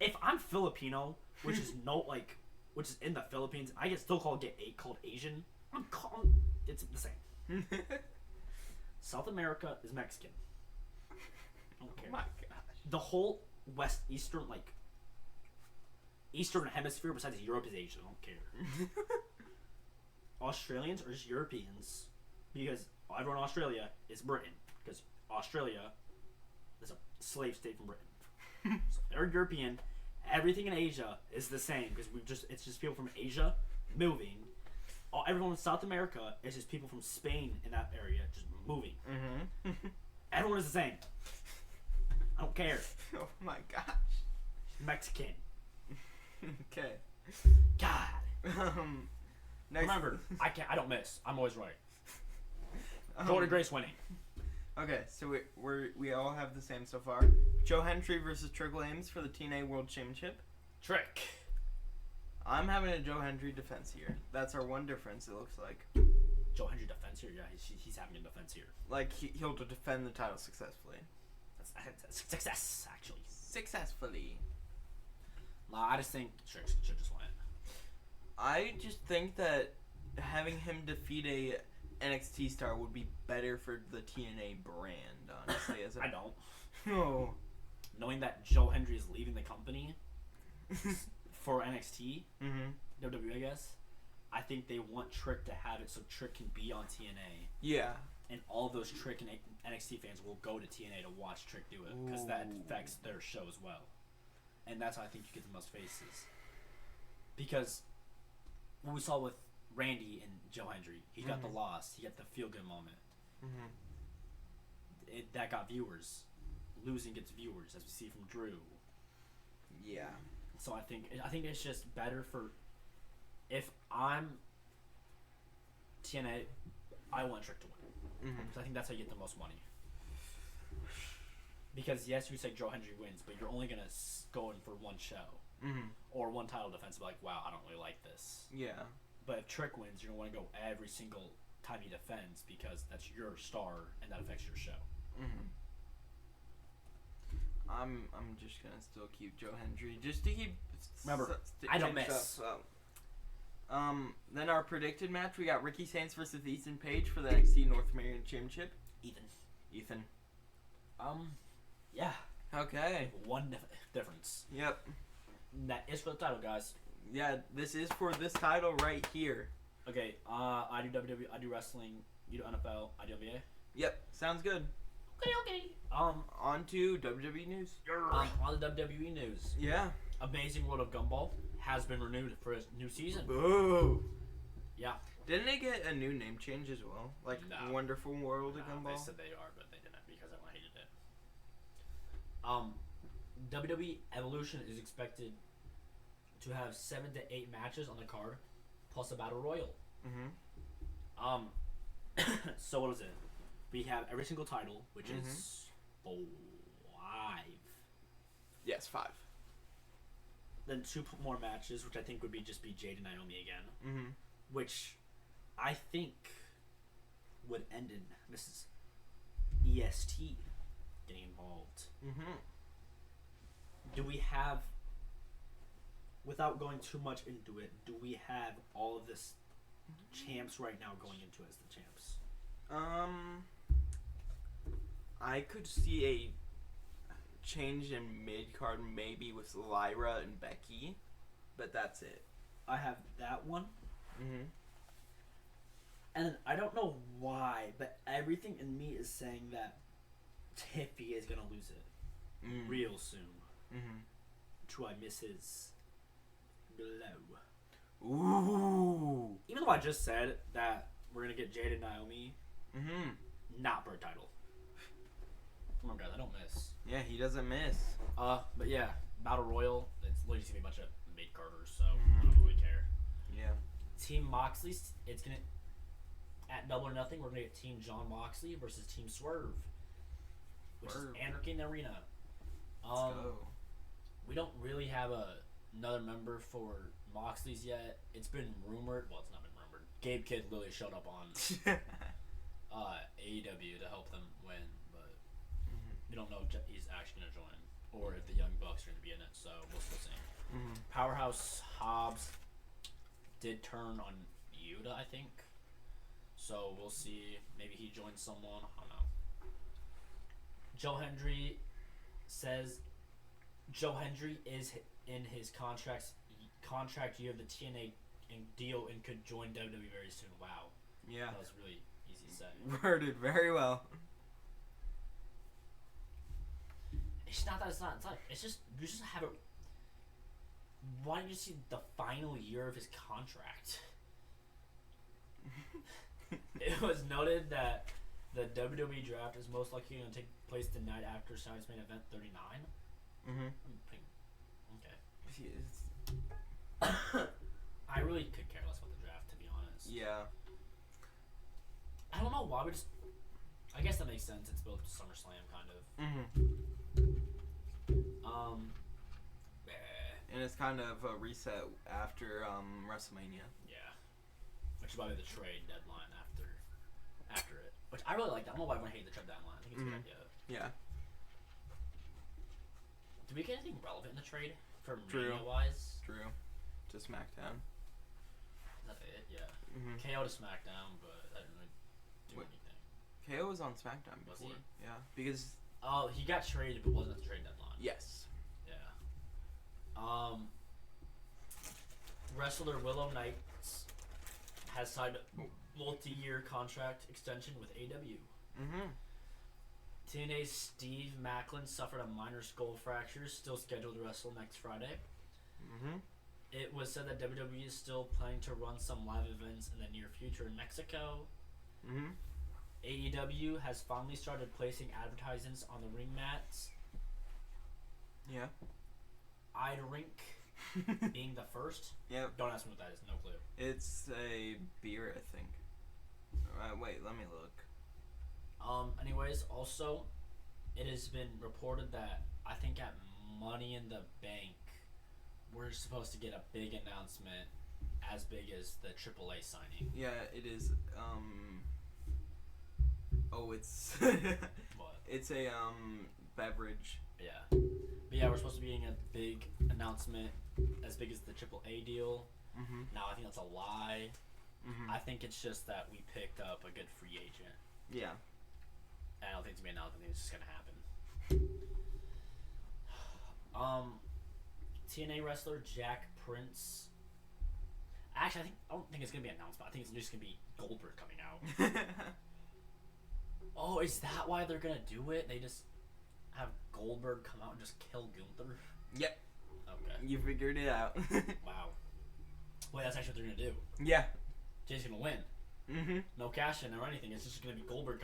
if I'm Filipino, which is in the Philippines, I can still called Asian. It's the same. South America is Mexican. I don't care. Oh my gosh. The whole Eastern Hemisphere besides Europe is Asian. I don't care. Australians are just Europeans because everyone in Australia is Britain because Australia is a slave state from Britain. So they're European. Everything in Asia is the same because it's just people from Asia moving. Everyone in South America is just people from Spain in that area just moving. Mm-hmm. Everyone is the same. I don't care. Oh my gosh. Mexican. Okay. God. Next. Remember, I don't miss. I'm always right. Jordan Grace winning. Okay, so we all have the same so far. Joe Hendry versus Trick Williams for the TNA World Championship. Trick. I'm having a Joe Hendry defense here. That's our one difference, it looks like. Joe Hendry defense here? Yeah, he's having a defense here. Like, he'll defend the title successfully. That's success, actually. Successfully. Nah, I just think Trick should just win it. I just think that having him defeat a NXT star would be better for the TNA brand, honestly. I don't. No. Knowing that Joe Hendry is leaving the company for NXT, WWE, I guess, I think they want Trick to have it so Trick can be on TNA. Yeah. And all of those Trick and NXT fans will go to TNA to watch Trick do it because that affects their show as well. And that's how I think you get the most faces. Because what we saw with Randy and Joe Hendry, he got the loss, he got the feel-good moment. That got viewers. Losing gets viewers, as we see from Drew. Yeah. So I think it's just better for, if I'm TNA, I want Trick to win. Because I think that's how you get the most money. Because yes, you say Joe Hendry wins, but you're only gonna go in for one show or one title defense. Be like, wow, I don't really like this. Yeah. But if Trick wins, you're gonna want to go every single time he defends because that's your star and that affects your show. I'm just gonna still keep Joe Hendry just to keep. Remember, I don't miss. Then our predicted match, we got Ricky Saints versus Ethan Page for the NXT North American Championship. Ethan. Yeah. Okay. One difference. Yep. And that is for the title, guys. Yeah, this is for this title right here. Okay. I do WWE. I do wrestling. You do NFL. I do NBA. Yep. Sounds good. Okay. On to WWE news. On the WWE news. Yeah. Amazing World of Gumball has been renewed for a new season. Boo. Yeah. Didn't they get a new name change as well? Like Wonderful World of Gumball? They said they are, but they didn't because I hated it. WWE Evolution is expected to have 7 to 8 matches on the card, plus a battle royal. So what is it? We have every single title, which is 5. Yes, 5. Then 2 more matches, which I think would just be Jade and Naomi again. Mm-hmm. Which I think would end in Mrs. EST getting involved. Mm-hmm. Do we have, without going too much into it, do we have all of this champs right now going into as the champs? I could see a change in mid-card maybe with Lyra and Becky, but that's it. I have that one. Mm-hmm. And I don't know why, but everything in me is saying that Tiffy is going to lose it real soon. Mm-hmm. To I miss his blow. Ooh. Even though I just said that we're going to get Jade and Naomi, not for a title. Come on, guys, I don't miss. Yeah, he doesn't miss. But yeah, Battle Royal, it's literally going to be a bunch of mid-carders, so I don't really care. Yeah. Team Moxley, it's going to... At Double or Nothing, we're going to get Team John Moxley versus Team Swerve, which is Anarchy in the Arena. Let's go. We don't really have another member for Moxley's yet. It's been rumored. Well, it's not been rumored. Gabe Kidd literally showed up on AEW to help them win, but we don't know if he's actually going to join or if the Young Bucks are going to be in it, so we'll still see. Powerhouse Hobbs did turn on Yuta, I think. So we'll see. Maybe he joins someone. I don't know. Joe Hendry says Joe Hendry is in his contract year of the TNA deal and could join WWE very soon. Wow. Yeah. That was really easy to say. Worded very well. It's not that it's not. It's just you just have it. Why don't you see the final year of his contract? It was noted that the WWE draft is most likely going to take place the night after Saturday's main event 39. Okay. I really could care less about the draft, to be honest. Yeah. I don't know why we just. I guess that makes sense. It's built to SummerSlam, kind of. And it's kind of a reset after WrestleMania. Yeah. Which is probably the trade deadline after it. Which I really like that. I don't know why everyone hated the trade deadline. I think it's a good idea. Yeah. Did we get anything relevant in the trade? For Mania-wise? True. To SmackDown. Is that it? Yeah. KO to SmackDown, but that didn't really do anything. KO was on SmackDown before. Was he? Yeah. Because... Oh, he got traded but wasn't at the trade deadline. Yes. Yeah. Wrestler Willow Knights has signed a multi-year contract extension with AEW. TNA's Steve Macklin suffered a minor skull fracture, still scheduled to wrestle next Friday. It was said that WWE is still planning to run some live events in the near future in Mexico. AEW has finally started placing advertisements on the ring mats. Yeah. Rink being the first. Yep. Don't ask me what that is. No clue. It's a beer, I think. Wait, let me look. Anyways, also, it has been reported that I think at Money in the Bank, we're supposed to get a big announcement as big as the AAA signing. Yeah, it is. Oh, it's What? It's a beverage. Yeah. But yeah, we're supposed to be getting a big announcement as big as the AAA deal. Now I think that's a lie. I think it's just that we picked up a good free agent. Yeah. I don't think it's gonna be announced. I think it's just gonna happen. TNA wrestler Jack Prince. Actually, I don't think it's gonna be announced, but I think it's just gonna be Goldberg coming out. Oh, is that why they're gonna do it? They just have Goldberg come out and just kill Gunther? Yep. Okay. You figured it out. Wow. Wait, that's actually what they're gonna do. Yeah. Jay's gonna win. No cash in or anything. It's just gonna be Goldberg.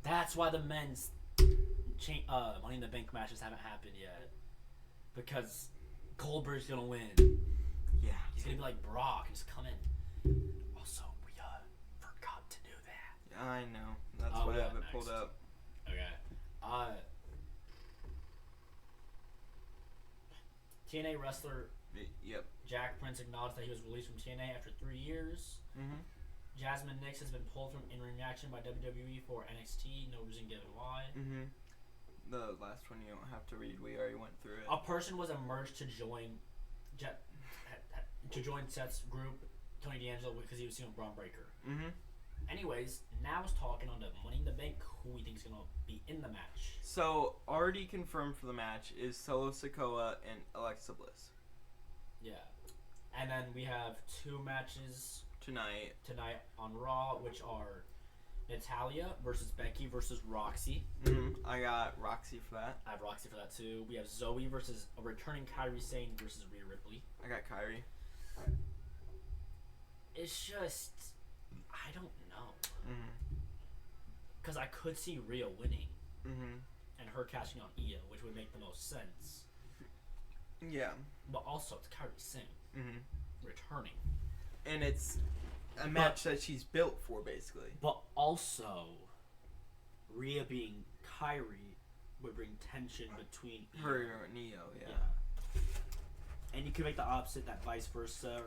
That's why the men's Money in the Bank matches haven't happened yet, because Goldberg's gonna win. Yeah. He's gonna be like Brock and just come in. Also, I know. That's why I have it pulled up. Okay. TNA wrestler Yep. Jack Prince acknowledged that he was released from TNA after 3 years. Mm-hmm. Jasmine Nix has been pulled from in-ring action by WWE for NXT. No reason given why. Mm-hmm. The last one you don't have to read. We already went through it. A person was emerged to join Seth's group, Tony D'Angelo, because he was seeing Braun Breaker. Mm-hmm. Anyways, now is talking on the Money in the Bank who we think is going to be in the match. So, already confirmed for the match is Solo Sikoa and Alexa Bliss. Yeah. And then we have 2 matches Tonight on Raw, which are Natalya versus Becky versus Roxy. Mm-hmm. I got Roxy for that. I have Roxy for that too. We have Zoe versus a returning Kairi Sane versus Rhea Ripley. I got Kairi. It's just, I don't know. Mm-hmm. Because I could see Rhea winning. Mm-hmm. And her cashing on Io, which would make the most sense. Yeah. But also, it's Kairi Sane returning. And it's a match that she's built for, basically. But also, Rhea being Kairi would bring tension between her and Io, yeah. And you could make the opposite, that vice versa.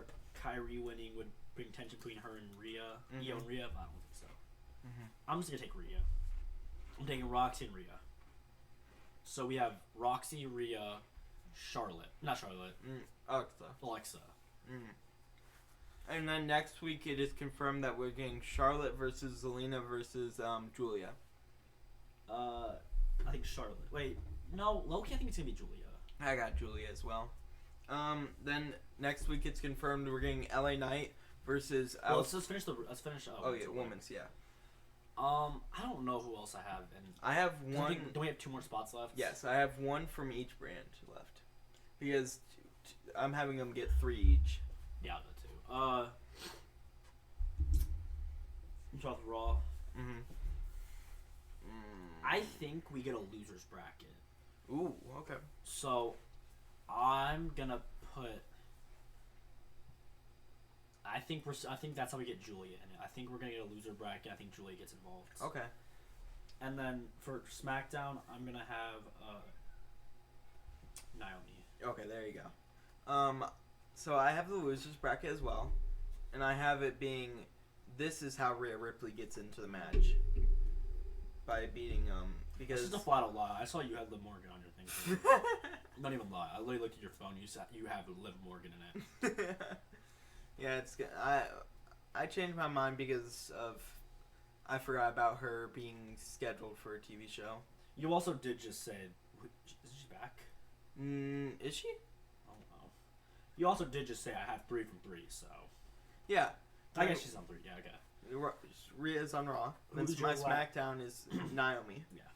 Kairi winning would bring tension between her and Rhea. Io and Rhea, but I don't think so. Mm-hmm. I'm just going to take Rhea. I'm taking Roxy and Rhea. So we have Roxy, Rhea, Charlotte. Not Charlotte. Alexa. Mm-hmm. And then next week it is confirmed that we're getting Charlotte versus Zelina versus Julia. I think Charlotte. Wait, no, Loki. I think it's gonna be Julia. I got Julia as well. Then next week it's confirmed we're getting LA Knight versus. Well, let's finish. Women's. Yeah. I don't know who else I have. And I have one. Don't we have 2 more spots left? Yes, I have 1 from each brand left, because I'm having them get 3 each. Yeah, that too. You talk Raw. I think we get a loser's bracket. Ooh, okay. So, I'm gonna put. I think that's how we get Julia in it. I think we're gonna get a loser bracket. I think Julia gets involved. Okay. And then for SmackDown, I'm gonna have Naomi. Okay, there you go. So I have the losers bracket as well, and I have it being, this is how Rhea Ripley gets into the match by beating because this is a flat out lie. I saw you had Liv Morgan on your thing. Don't even lie. I literally looked at your phone. You have Liv Morgan in it. Yeah, it's good. I changed my mind because of I forgot about her being scheduled for a TV show. You also did just say, is she back? Is she? You also did just say I have 3 from 3, so. Yeah. I guess she's on 3. Yeah, okay. Rhea's on Raw. Then my SmackDown is Naomi. Yeah.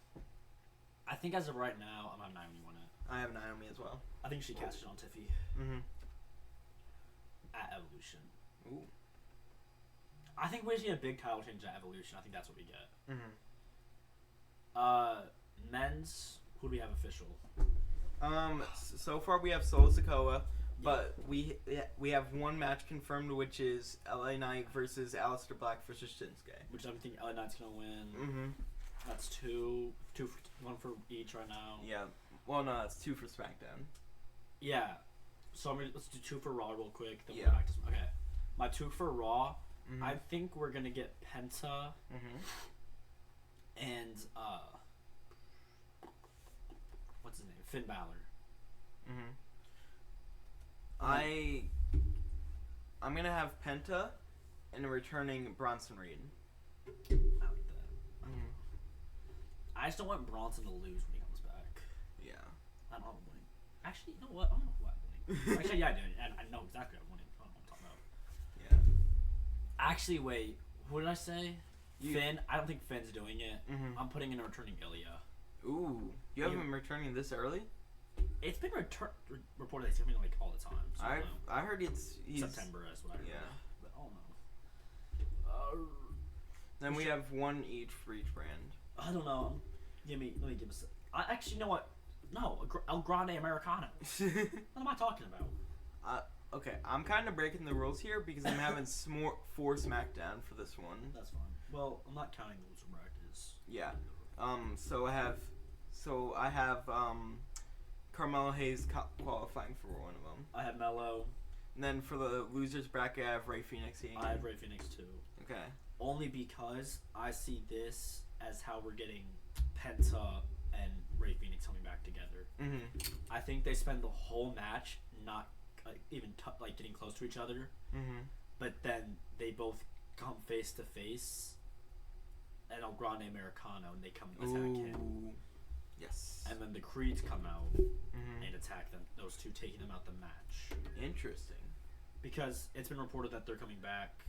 I think as of right now, I'm on Naomi win it. I have Naomi as well. I think she cashed it on Tiffy. At Evolution. Ooh. I think we're just getting a big title change at Evolution. I think that's what we get. Men's, who do we have official? So far we have Solo Sikoa. But we have 1 match confirmed, which is LA Knight versus Aleister Black versus Shinsuke. Which I think LA Knight's gonna win. That's 2, 1 for each right now. Yeah. Well, no, that's 2 for SmackDown. Yeah. So let's do 2 for Raw real quick. Then we'll go back to okay. My 2 for Raw. I think we're gonna get Penta. And what's his name? Finn Balor. I'm gonna have Penta and a returning Bronson Reed. I like that. I just don't want Bronson to lose when he comes back. Yeah. I don't know winning. Actually, you know what? I don't know who I'm winning. Actually, yeah, I did. I know exactly what I'm winning. I don't know what I'm talking about. Yeah. Actually, wait. What did I say? Finn. I don't think Finn's doing it. I'm putting in a returning Ilya. Ooh. You have him returning this early? It's been reported that he's coming like all the time. So I heard he's September as well. Yeah. But I don't know. Then we have 1 each for each brand. I don't know. Let me give us. I actually, you know what? No, El Grande Americano. What am I talking about? Okay, I'm kind of breaking the rules here because I'm having 4 SmackDown for this one. That's fine. Well, I'm not counting the loser brackets. Yeah. So I have Carmelo Hayes qualifying for one of them. I have Melo. And then for the losers bracket, I have Ray Phoenix. I have Ray Phoenix too. Okay. Only because I see this as how we're getting Penta and Ray Phoenix coming back together. Mm-hmm. I think they spend the whole match not even getting close to each other. Mm-hmm. But then they both come face to face, and El Grande Americano, and they come attack him. Yes. And then the Creeds come out and attack them. Those two taking them out the match. Interesting. Because it's been reported that they're coming back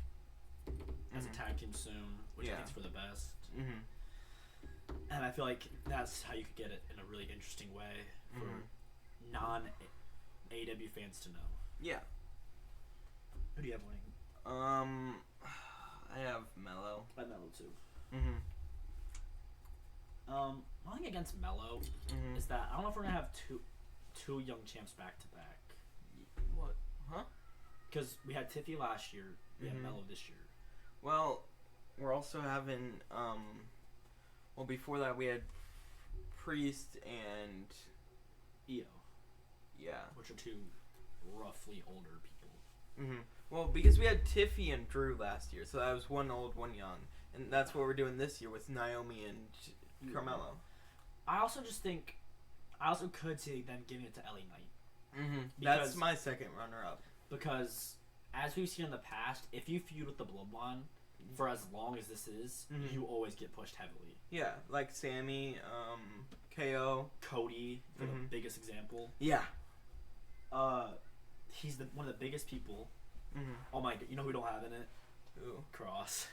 as a tag team soon, which I think is for the best. Mm-hmm. And I feel like that's how you could get it in a really interesting way for non-AEW fans to know. Yeah. Who do you have winning? I have Melo. I have Melo too. Mm-hmm. One thing against Melo is that I don't know if we're gonna have two young champs back to back. What? Huh? Because we had Tiffy last year, we had Melo this year. Well, we're also having well, before that we had Priest and Io. Yeah. Which are two roughly older people. Mm-hmm. Well, because we had Tiffy and Drew last year, so that was one old, one young. And that's what we're doing this year with Naomi and Carmelo. I also could see them giving it to LA Knight. Mm-hmm. That's my second runner-up. Because, as we've seen in the past, if you feud with the Bloodline for as long as this is, you always get pushed heavily. Yeah, like Sammy, KO. Cody, for the biggest example. Yeah. He's one of the biggest people. Mm-hmm. Oh my god, you know who we don't have in it? Who? Cross.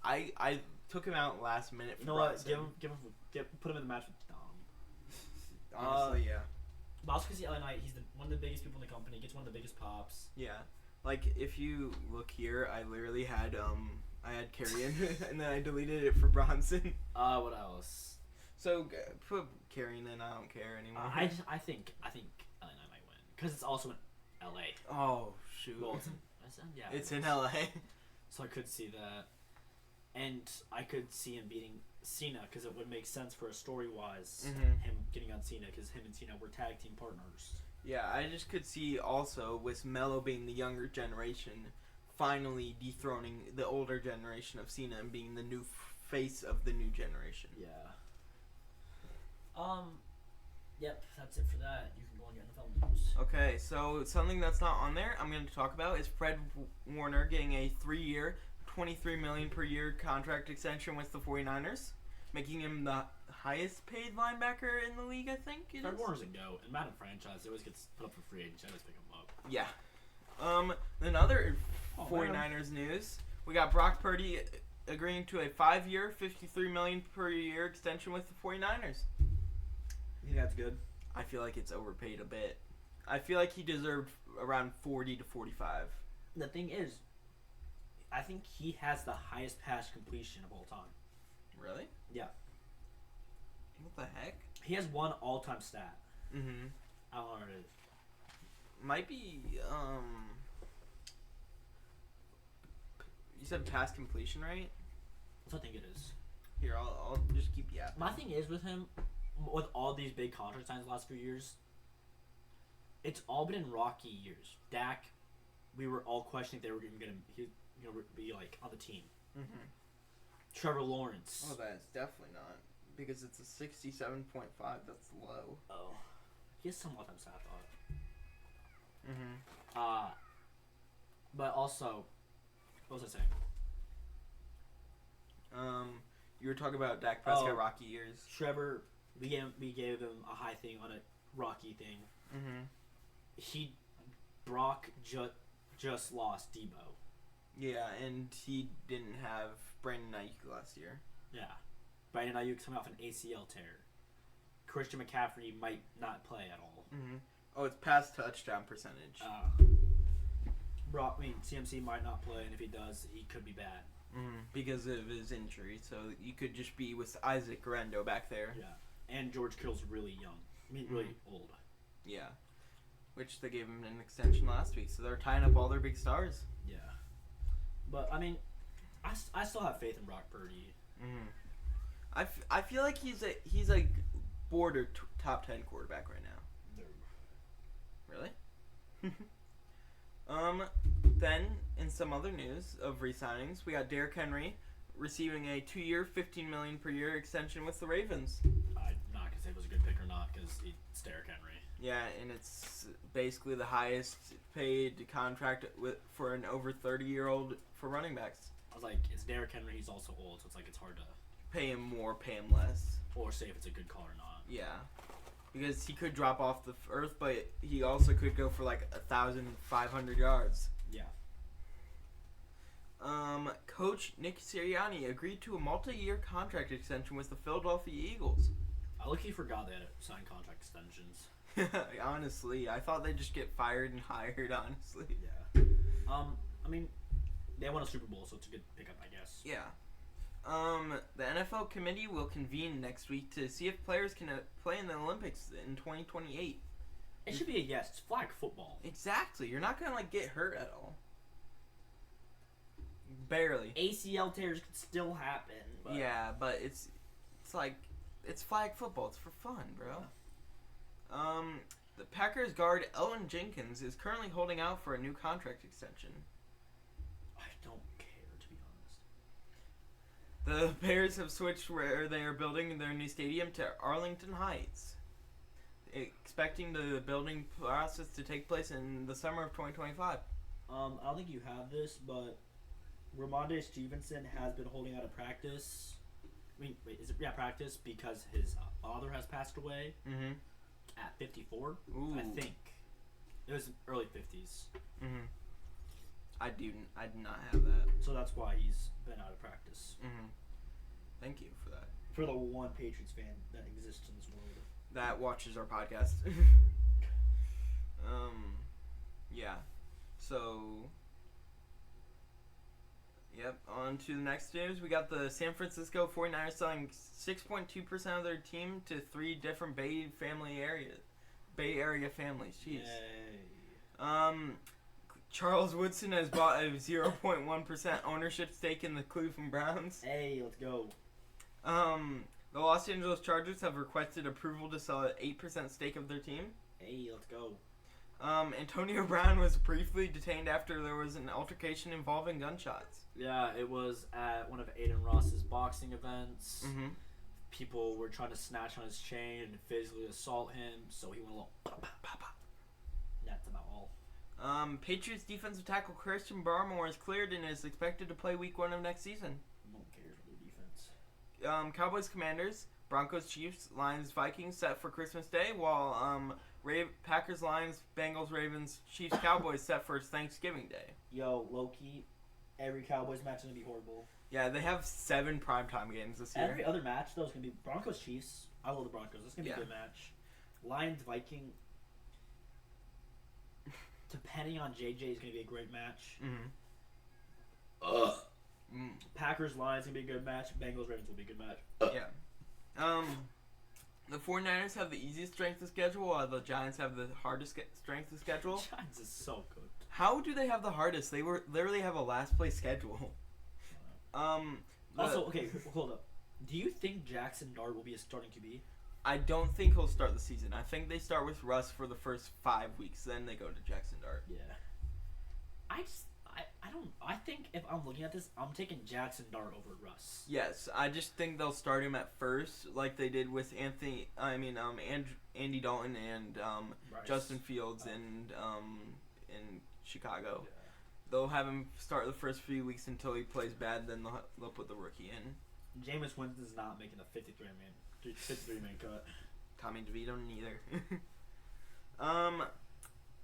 I took him out last minute. You know what? Put him in the match with Dom. Honestly, yeah. But also because LA Knight, he's one of the biggest people in the company. Gets one of the biggest pops. Yeah. Like if you look here, I literally had I had Carrion and then I deleted it for Bronson. What else? So put Carrion in. I don't care anymore. I think LA Knight might win because it's also in LA. Oh shoot. Well, it's in LA. So I could see that. And I could see him beating Cena because it would make sense for a story-wise, him getting on Cena because him and Cena were tag team partners. Yeah, I just could see also with Melo being the younger generation, finally dethroning the older generation of Cena and being the new face of the new generation. Yeah. Yep, that's it for that. You can go on your NFL news. Okay, so something that's not on there I'm going to talk about is Fred Warner getting a 3-year, $23 million per year contract extension with the 49ers, making him the highest paid linebacker in the league, I think. Fred Warner's a go. In Madden franchise, he always gets put up for free agency. I always pick him up. Yeah. Then other 49ers news, we got Brock Purdy agreeing to a 5-year, $53 million per year extension with the 49ers. You think that's good? I feel like it's overpaid a bit. I feel like he deserved around 40 to 45. The thing is, I think he has the highest pass completion of all time. Really? Yeah. What the heck? He has one all-time stat. Mm-hmm. I don't know what it is. Might be, you said pass completion, right? That's what I think it is. Here, I'll just keep yapping. My thing is with him, with all these big contract signs the last few years, it's all been in rocky years. Dak, we were all questioning if they were going to be like on the team. Mm-hmm. Trevor Lawrence. Oh, that's definitely not. Because it's a 67.5. That's low. Oh. He has some all-time stat, I thought. Mm-hmm. But also, what was I saying? You were talking about Dak Prescott rocky years. Trevor, we gave him a high thing on a rocky thing. Mm-hmm. Brock just lost Debo. Yeah, and he didn't have Brandon Ayuk last year. Yeah. Brandon Ayuk coming off an ACL tear. Christian McCaffrey might not play at all. Mm-hmm. Oh, it's past touchdown percentage. CMC might not play, and if he does, he could be bad. Mm-hmm. Because of his injury, so you could just be with Isaac Garendo back there. Yeah, and George Kittle's really young. I mean, really old. Yeah, which they gave him an extension last week, so they're tying up all their big stars. Yeah, but I mean, I still have faith in Brock Purdy. I feel like he's a border top 10 quarterback right now. No. Really? Then in some other news of re-signings, we got Derrick Henry receiving a 2-year, $15 million per year extension with the Ravens. I'm not gonna say it was a good pick or not because it's Derrick Henry. Yeah, and it's basically the highest paid contract for an over 30-year-old for running backs. I was like, it's Derrick Henry. He's also old, so it's like it's hard to pay him more, pay him less, or say if it's a good call or not. Yeah, because he could drop off the earth, but he also could go for like 1,500 yards. Yeah. Coach Nick Sirianni agreed to a multi-year contract extension with the Philadelphia Eagles. I luckily forgot they had signed contract extensions. Honestly, I thought they'd just get fired and hired, honestly. Yeah. I mean, they won a Super Bowl, so it's a good pickup, I guess. Yeah. The NFL committee will convene next week to see if players can play in the Olympics in 2028. It should be a yes. It's flag football. Exactly. You're not gonna get hurt at all. Barely. ACL tears could still happen. But yeah, but it's flag football. It's for fun, bro. Yeah. The Packers guard Elton Jenkins is currently holding out for a new contract extension. I don't care, to be honest. The Bears have switched where they are building their new stadium to Arlington Heights, expecting the building process to take place in the summer of 2025. I don't think you have this, but Ramondre Stevenson has been holding out of practice. Practice because his father has passed away at 54. Ooh. I think it was early 50s. I do not have that. So that's why he's been out of practice. Thank you for that. For the one Patriots fan that exists in this world that watches our podcast. Yeah. So. Yep, on to the next news. We got the San Francisco 49ers selling 6.2% of their team to 3 different Bay Area families. Jeez. Yay. Charles Woodson has bought a 0.1% ownership stake in the Cleveland Browns. Hey, let's go. The Los Angeles Chargers have requested approval to sell an 8% stake of their team. Hey, let's go. Antonio Brown was briefly detained after there was an altercation involving gunshots. Yeah, it was at one of Aiden Ross's boxing events. People were trying to snatch on his chain and physically assault him, so he went a little That's about all. Patriots defensive tackle Christian Barmore is cleared and is expected to play week 1 of next season. No one cares about their defense. Cowboys Commanders, Broncos Chiefs, Lions Vikings set for Christmas Day, while Packers Lions, Bengals Ravens, Chiefs Cowboys set for Thanksgiving Day. Yo, low-key, every Cowboys match is going to be horrible. Yeah, they have 7 primetime games this year. Every other match, though, is going to be Broncos Chiefs. I love the Broncos. It's going to be a good match. Lions Viking, depending on JJ, is going to be a great match. Packers Lions is going to be a good match. Bengals Ravens will be a good match. Yeah. The 49ers have the easiest strength of schedule, while the Giants have the hardest strength of schedule. Giants is so good. How do they have the hardest? They literally have a last place schedule. Also, okay, hold up. Do you think Jackson Dart will be a starting QB? I don't think he'll start the season. I think they start with Russ for the first 5 weeks, then they go to Jackson Dart. Yeah. I think if I'm looking at this, I'm taking Jackson Dart over Russ. Yes, I just think they'll start him at first, like they did with Andy Dalton and Justin Fields in Chicago. Yeah. They'll have him start the first few weeks until he plays bad, then they'll put the rookie in. Jameis Winston's not making the 53-man cut. Tommy DeVito neither.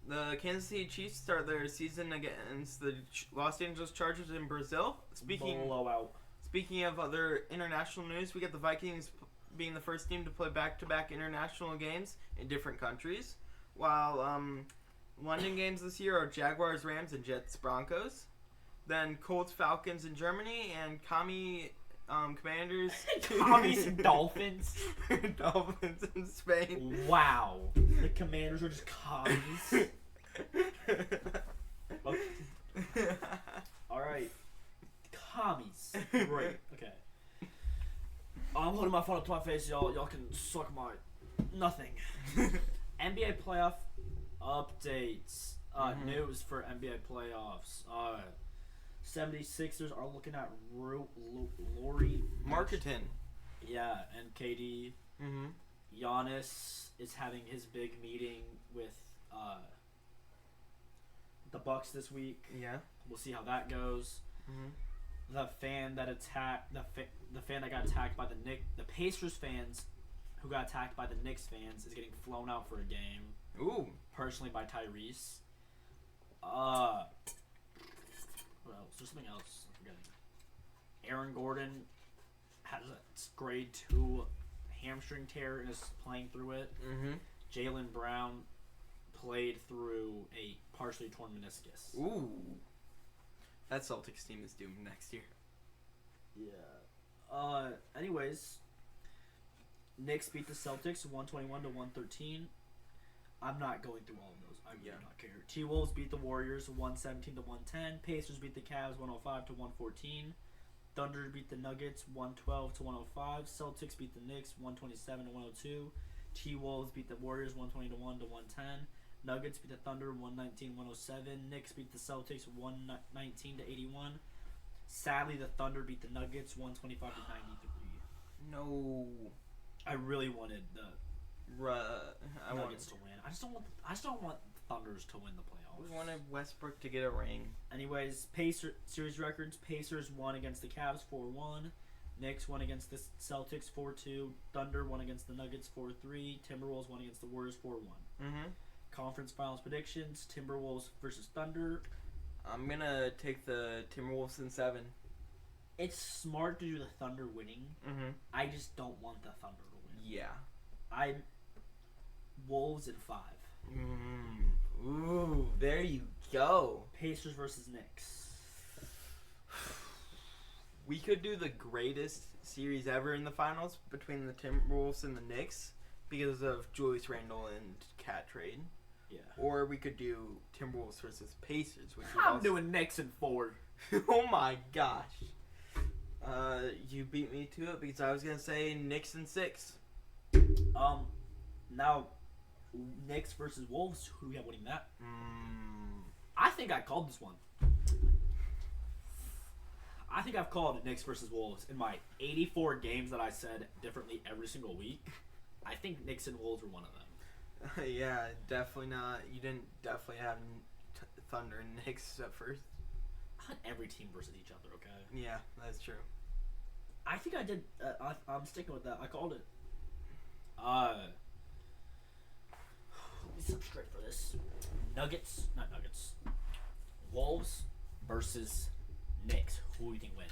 The Kansas City Chiefs start their season against the Los Angeles Chargers in Brazil. Blowout. Speaking of other international news, we got the Vikings being the first team to play back-to-back international games in different countries, while London games this year are Jaguars, Rams, and Jets, Broncos. Then Colts, Falcons in Germany, and Commanders. Commies and Dolphins. Dolphins in Spain. Wow. The Commanders are just commies. Alright. Tommy's. Great. Okay. I'm holding my phone up to my face, y'all. Y'all can suck my nothing. NBA playoff updates. News for NBA playoffs. 76ers are looking at Laurie Marketing. Yeah, and KD. Mm-hmm. Giannis is having his big meeting with the Bucks this week. Yeah. We'll see how that goes. Mm-hmm. The fan that attacked the fan that got attacked by the Pacers fans who got attacked by the Knicks fans is getting flown out for a game. Ooh. Personally by Tyrese. What else? There's something else I'm forgetting. Aaron Gordon has a grade 2 hamstring tear and is playing through it. Mm-hmm. Jaylen Brown played through a partially torn meniscus. Ooh. That Celtics team is doomed next year. Yeah. Anyways, Knicks beat the Celtics 121-113. I'm not going through all of those. I really do not care. T-Wolves beat the Warriors 117-110. Pacers beat the Cavs 105-114. Thunder beat the Nuggets 112-105. Celtics beat the Knicks 127-102. T-Wolves beat the Warriors 120-110. Nuggets beat the Thunder 119-107. Knicks beat the Celtics 119-81. Sadly, the Thunder beat the Nuggets 125-93. No. I really wanted the Nuggets to win. I just don't want the Thunders to win the playoffs. We wanted Westbrook to get a ring. Anyways, Pacers series records: Pacers won against the Cavs 4-1. Knicks won against the Celtics 4-2. Thunder won against the Nuggets 4-3. Timberwolves won against the Warriors 4-1. Mm-hmm. Conference Finals predictions: Timberwolves versus Thunder. I'm gonna take the Timberwolves in 7. It's smart to do the Thunder winning. Mm-hmm. I just don't want the Thunder to win. Yeah. Wolves in 5. Ooh, there you go. Pacers versus Knicks. We could do the greatest series ever in the finals between the Timberwolves and the Knicks because of Julius Randle and Cat trade. Yeah. Or we could do Timberwolves versus Pacers. Which I'm doing Knicks in 4. Oh my gosh. You beat me to it because I was gonna say Knicks in 6. Now, Knicks versus Wolves. Who do we have winning that? I think I called this one. I think I've called Knicks versus Wolves in my 84 games that I said differently every single week. I think Knicks and Wolves were one of them. Yeah, definitely not. You didn't definitely have Thunder and Knicks at first. I had every team versus each other, okay? Yeah, that's true. I think I did. I'm sticking with that. I called it. Let me sit straight for this. Not Nuggets. Wolves versus Knicks. Who do you think win?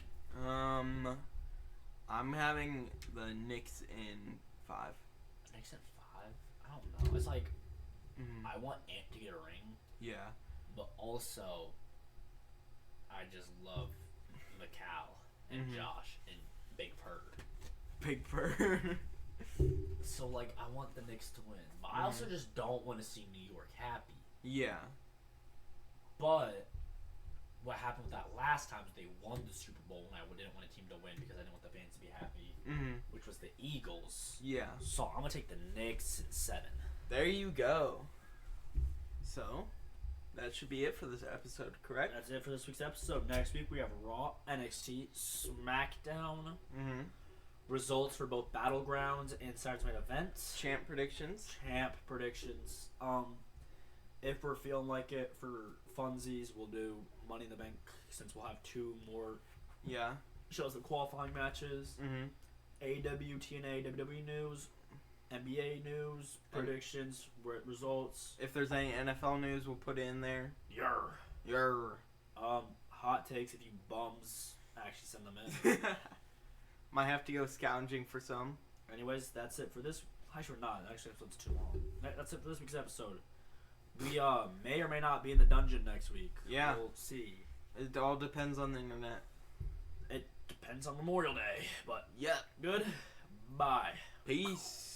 I'm having the Knicks in 5. Knicks in 5? I don't know. It's like I want Ant to get a ring. Yeah. But also, I just love Mikal and Josh and Big Purd. Big Purd. So, like, I want the Knicks to win. But I also just don't want to see New York happy. Yeah. But what happened with that last time is they won the Super Bowl and I didn't want a team to win because I didn't want the fans to be happy, which was the Eagles. Yeah. So I'm going to take the Knicks in 7. There you go. So, that should be it for this episode, correct? That's it for this week's episode. Next week we have Raw, NXT, SmackDown. Results for both Battlegrounds and Saturday Night events. Champ predictions. If we're feeling like it for funsies, we'll do Money in the Bank since we'll have 2 more shows of qualifying matches. AEW, TNA, WWE news, NBA news, predictions, results. If there's any NFL news, we'll put it in there. Yer. Hot takes if you bums actually send them in. Might have to go scrounging for some. Anyways, that's it for this. Actually, we're not. Actually, it's too long. That's it for this week's episode. We may or may not be in the dungeon next week. Yeah. We'll see. It all depends on the internet. It depends on Memorial Day. But, yeah. good. Bye. Peace.